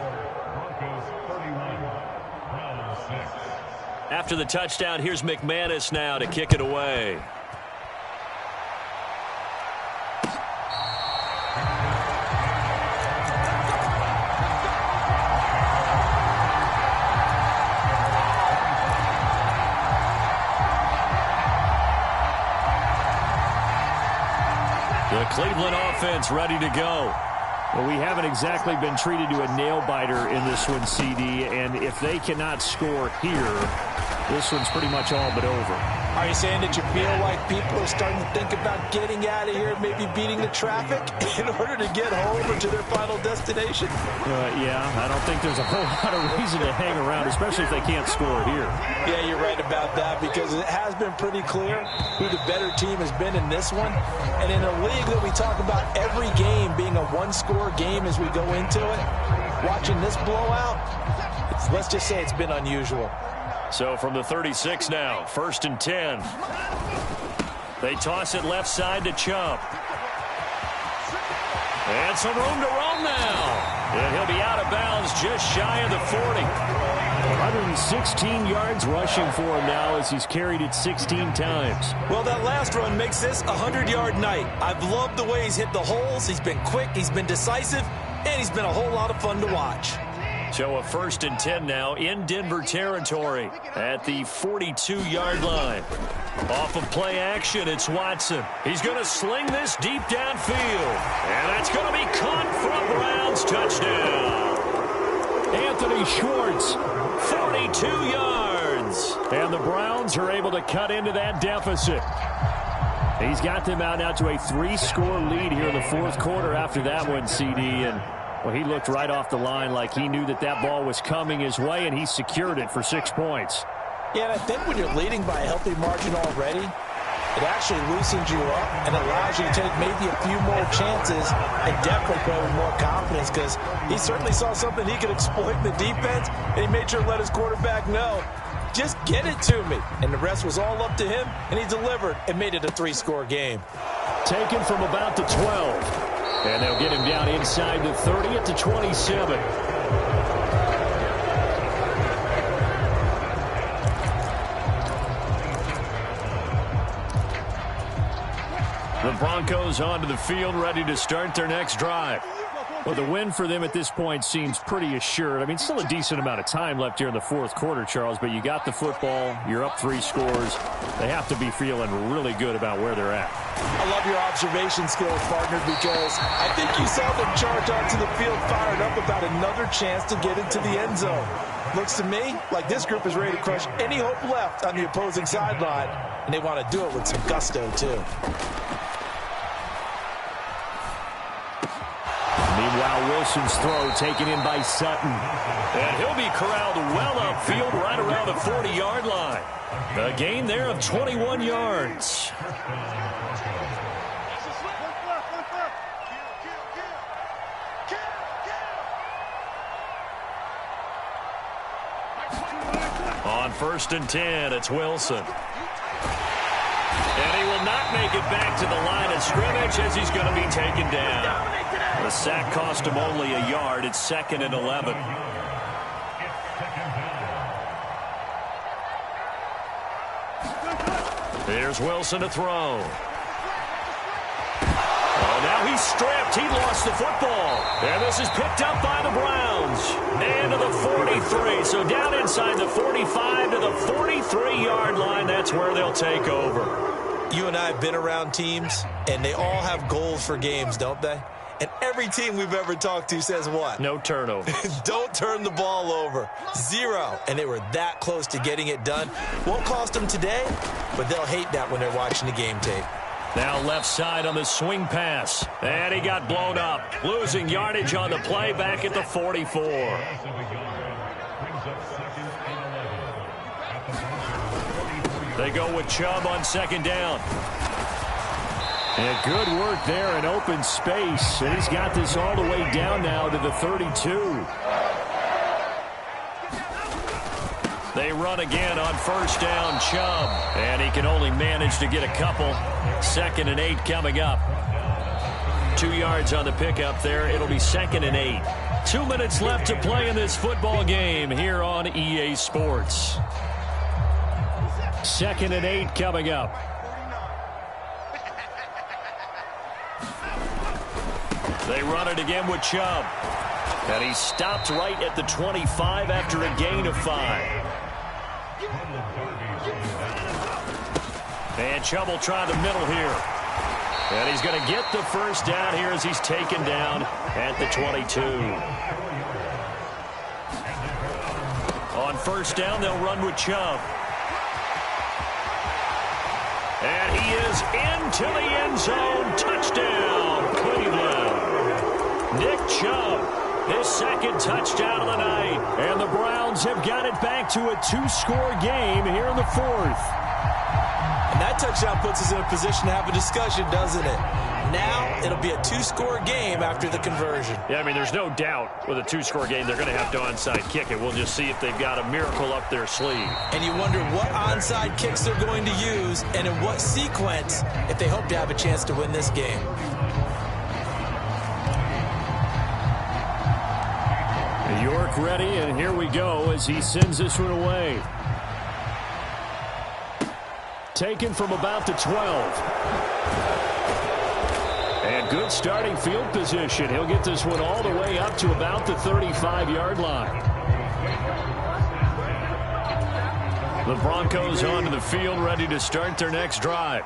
Broncos 31, Browns 6. After the touchdown, here's McManus now to kick it away. The Cleveland offense ready to go. Well, we haven't exactly been treated to a nail-biter in this one, CD, and if they cannot score here, this one's pretty much all but over. Are you saying that you feel like people are starting to think about getting out of here, maybe beating the traffic in order to get home or to their final destination? Yeah, I don't think there's a whole lot of reason to hang around, especially if they can't score here. Yeah, you're right about that, because it has been pretty clear who the better team has been in this one. And in a league that we talk about every game being a one-score game as we go into it, watching this blowout, let's just say it's been unusual. So from the 36 now, 1st and 10. They toss it left side to Chubb. And some room to roam now. And he'll be out of bounds just shy of the 40. 116 yards rushing for him now as he's carried it 16 times. Well, that last run makes this a 100-yard night. I've loved the way he's hit the holes. He's been quick, he's been decisive, and he's been a whole lot of fun to watch. So a 1st and 10 now in Denver territory at the 42-yard line. Off of play action, it's Watson. He's going to sling this deep downfield. And that's going to be caught for a Browns touchdown. Anthony Schwartz, 42 yards. And the Browns are able to cut into that deficit. He's got them out now to a 3-score lead here in the 4th quarter after that one, CD. And well, he looked right off the line like he knew that that ball was coming his way, and he secured it for 6 points. Yeah, and I think when you're leading by a healthy margin already, it actually loosens you up and allows you to take maybe a few more chances and definitely play with more confidence, because he certainly saw something he could exploit in the defense, and he made sure to let his quarterback know, just get it to me. And the rest was all up to him, and he delivered and made it a 3-score game. Taken from about the 12. And they'll get him down inside the 30 at the 27. The Broncos onto the field, ready to start their next drive. Well, the win for them at this point seems pretty assured. I mean, still a decent amount of time left here in the 4th quarter, Charles, but you got the football, you're up 3 scores. They have to be feeling really good about where they're at. I love your observation skills, partner, because I think you saw them charge onto the field fired up about another chance to get into the end zone. Looks to me like this group is ready to crush any hope left on the opposing sideline, and they want to do it with some gusto, too. Meanwhile, Wilson's throw taken in by Sutton. And he'll be corralled well upfield right around the 40-yard line. A gain there of 21 yards. On 1st and 10, it's Wilson. And he will not make it back to the line of scrimmage as he's going to be taken down. The sack cost him only a yard. It's 2nd and 11. Here's Wilson to throw. Oh, now he's stripped. He lost the football. And this is picked up by the Browns. And to the 43. So down inside the 45 to the 43-yard line. That's where they'll take over. You and I have been around teams, and they all have goals for games, don't they? And every team we've ever talked to says what? No turnovers. Don't turn the ball over. 0. And they were that close to getting it done. Won't cost them today, but they'll hate that when they're watching the game tape. Now left side on the swing pass. And he got blown up. Losing yardage on the play back at the 44. They go with Chubb on 2nd down. And good work there in open space. And he's got this all the way down now to the 32. They run again on 1st down, Chubb. And he can only manage to get a couple. 2nd and 8 coming up. 2 yards on the pickup there. It'll be 2nd and 8. 2 minutes left to play in this football game here on EA Sports. 2nd and 8 coming up. They run it again with Chubb. And he stopped right at the 25 after a gain of 5. And Chubb will try the middle here. And he's going to get the first down here as he's taken down at the 22. On first down, they'll run with Chubb. And he is into the end zone. Touchdown, Cleveland. Nick Chubb, his 2nd touchdown of the night. And the Browns have got it back to a 2-score game here in the 4th. And that touchdown puts us in a position to have a discussion, doesn't it? Now it'll be a 2-score game after the conversion. Yeah, I mean, there's no doubt with a 2-score game they're going to have to onside kick it. We'll just see if they've got a miracle up their sleeve. And you wonder what onside kicks they're going to use and in what sequence if they hope to have a chance to win this game. York ready, and here we go as he sends this one away. Taken from about the 12. And good starting field position. He'll get this one all the way up to about the 35-yard line. The Broncos onto the field, ready to start their next drive.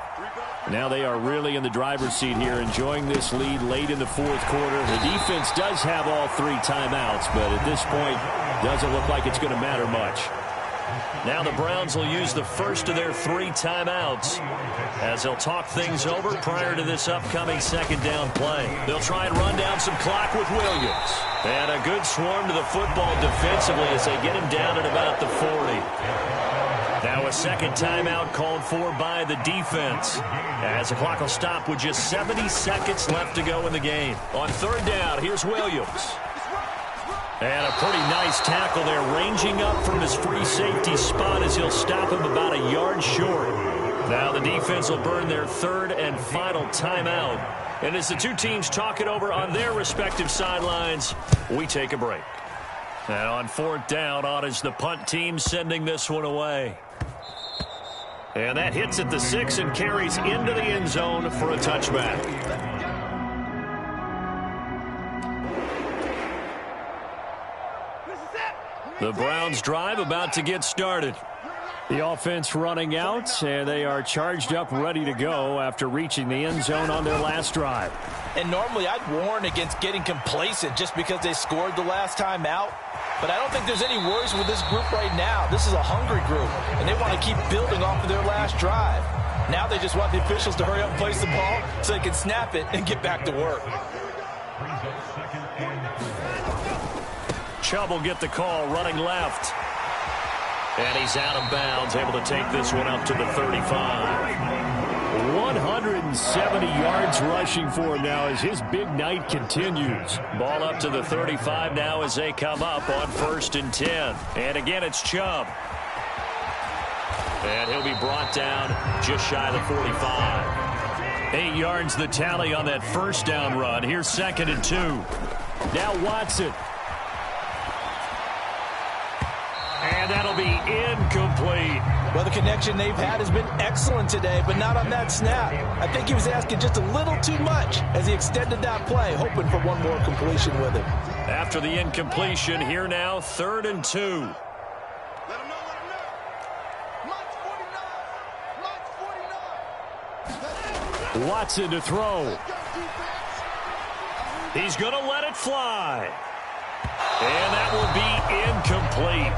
Now they are really in the driver's seat here, enjoying this lead late in the 4th quarter. The defense does have all 3 timeouts, but at this point, doesn't look like it's going to matter much. Now the Browns will use the first of their 3 timeouts as they'll talk things over prior to this upcoming 2nd down play. They'll try and run down some clock with Williams. And a good swarm to the football defensively as they get him down at about the 40. Now a 2nd timeout called for by the defense as the clock will stop with just 70 seconds left to go in the game. On 3rd down, here's Williams. And a pretty nice tackle there, ranging up from his free safety spot as he'll stop him about a yard short. Now the defense will burn their 3rd and final timeout. And as the 2 teams talk it over on their respective sidelines, we take a break. And on 4th down, on is the punt team sending this one away. And that hits at the 6 and carries into the end zone for a touchback. The Browns drive about to get started. The offense running out, and they are charged up, ready to go after reaching the end zone on their last drive. And normally I'd warn against getting complacent just because they scored the last time out. But I don't think there's any worries with this group right now. This is a hungry group, and they want to keep building off of their last drive. Now they just want the officials to hurry up and place the ball so they can snap it and get back to work. Chubb will get the call, running left. And he's out of bounds, able to take this one up to the 35. 170 yards rushing for him now as his big night continues. Ball up to the 35 now as they come up on 1st and 10. And again, it's Chubb. And he'll be brought down just shy of the 45. 8 yards the tally on that 1st down run. Here's 2nd and 2. Now Watson. And that'll be incomplete. Well, the connection they've had has been excellent today, but not on that snap. I think he was asking just a little too much as he extended that play, hoping for one more completion with it. After the incompletion, here now, 3rd and 2. Let him know, let him know. March 49. Watson to throw. He's going to let it fly. And that will be incomplete.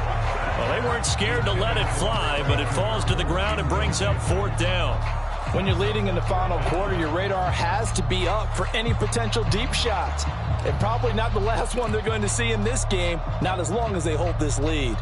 Well, they weren't scared to let it fly, but it falls to the ground and brings up 4th down. When you're leading in the final quarter, your radar has to be up for any potential deep shots. And probably not the last one they're going to see in this game, not as long as they hold this lead.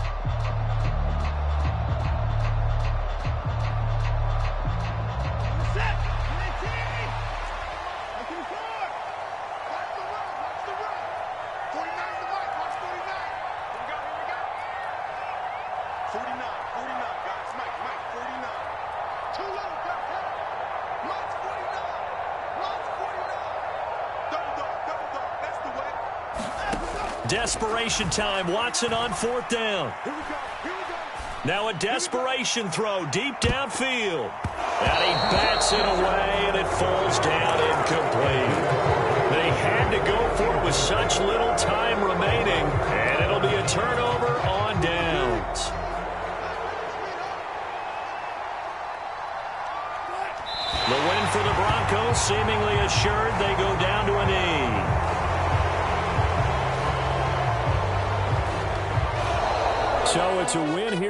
Desperation time. Watson on 4th down. Now a desperation throw deep downfield. And he bats it away, and it falls down incomplete. They had to go for it with such little time remaining, and it'll be a turnover on downs. The win for the Broncos seemingly assured. They go down to a knee. So it's a win here.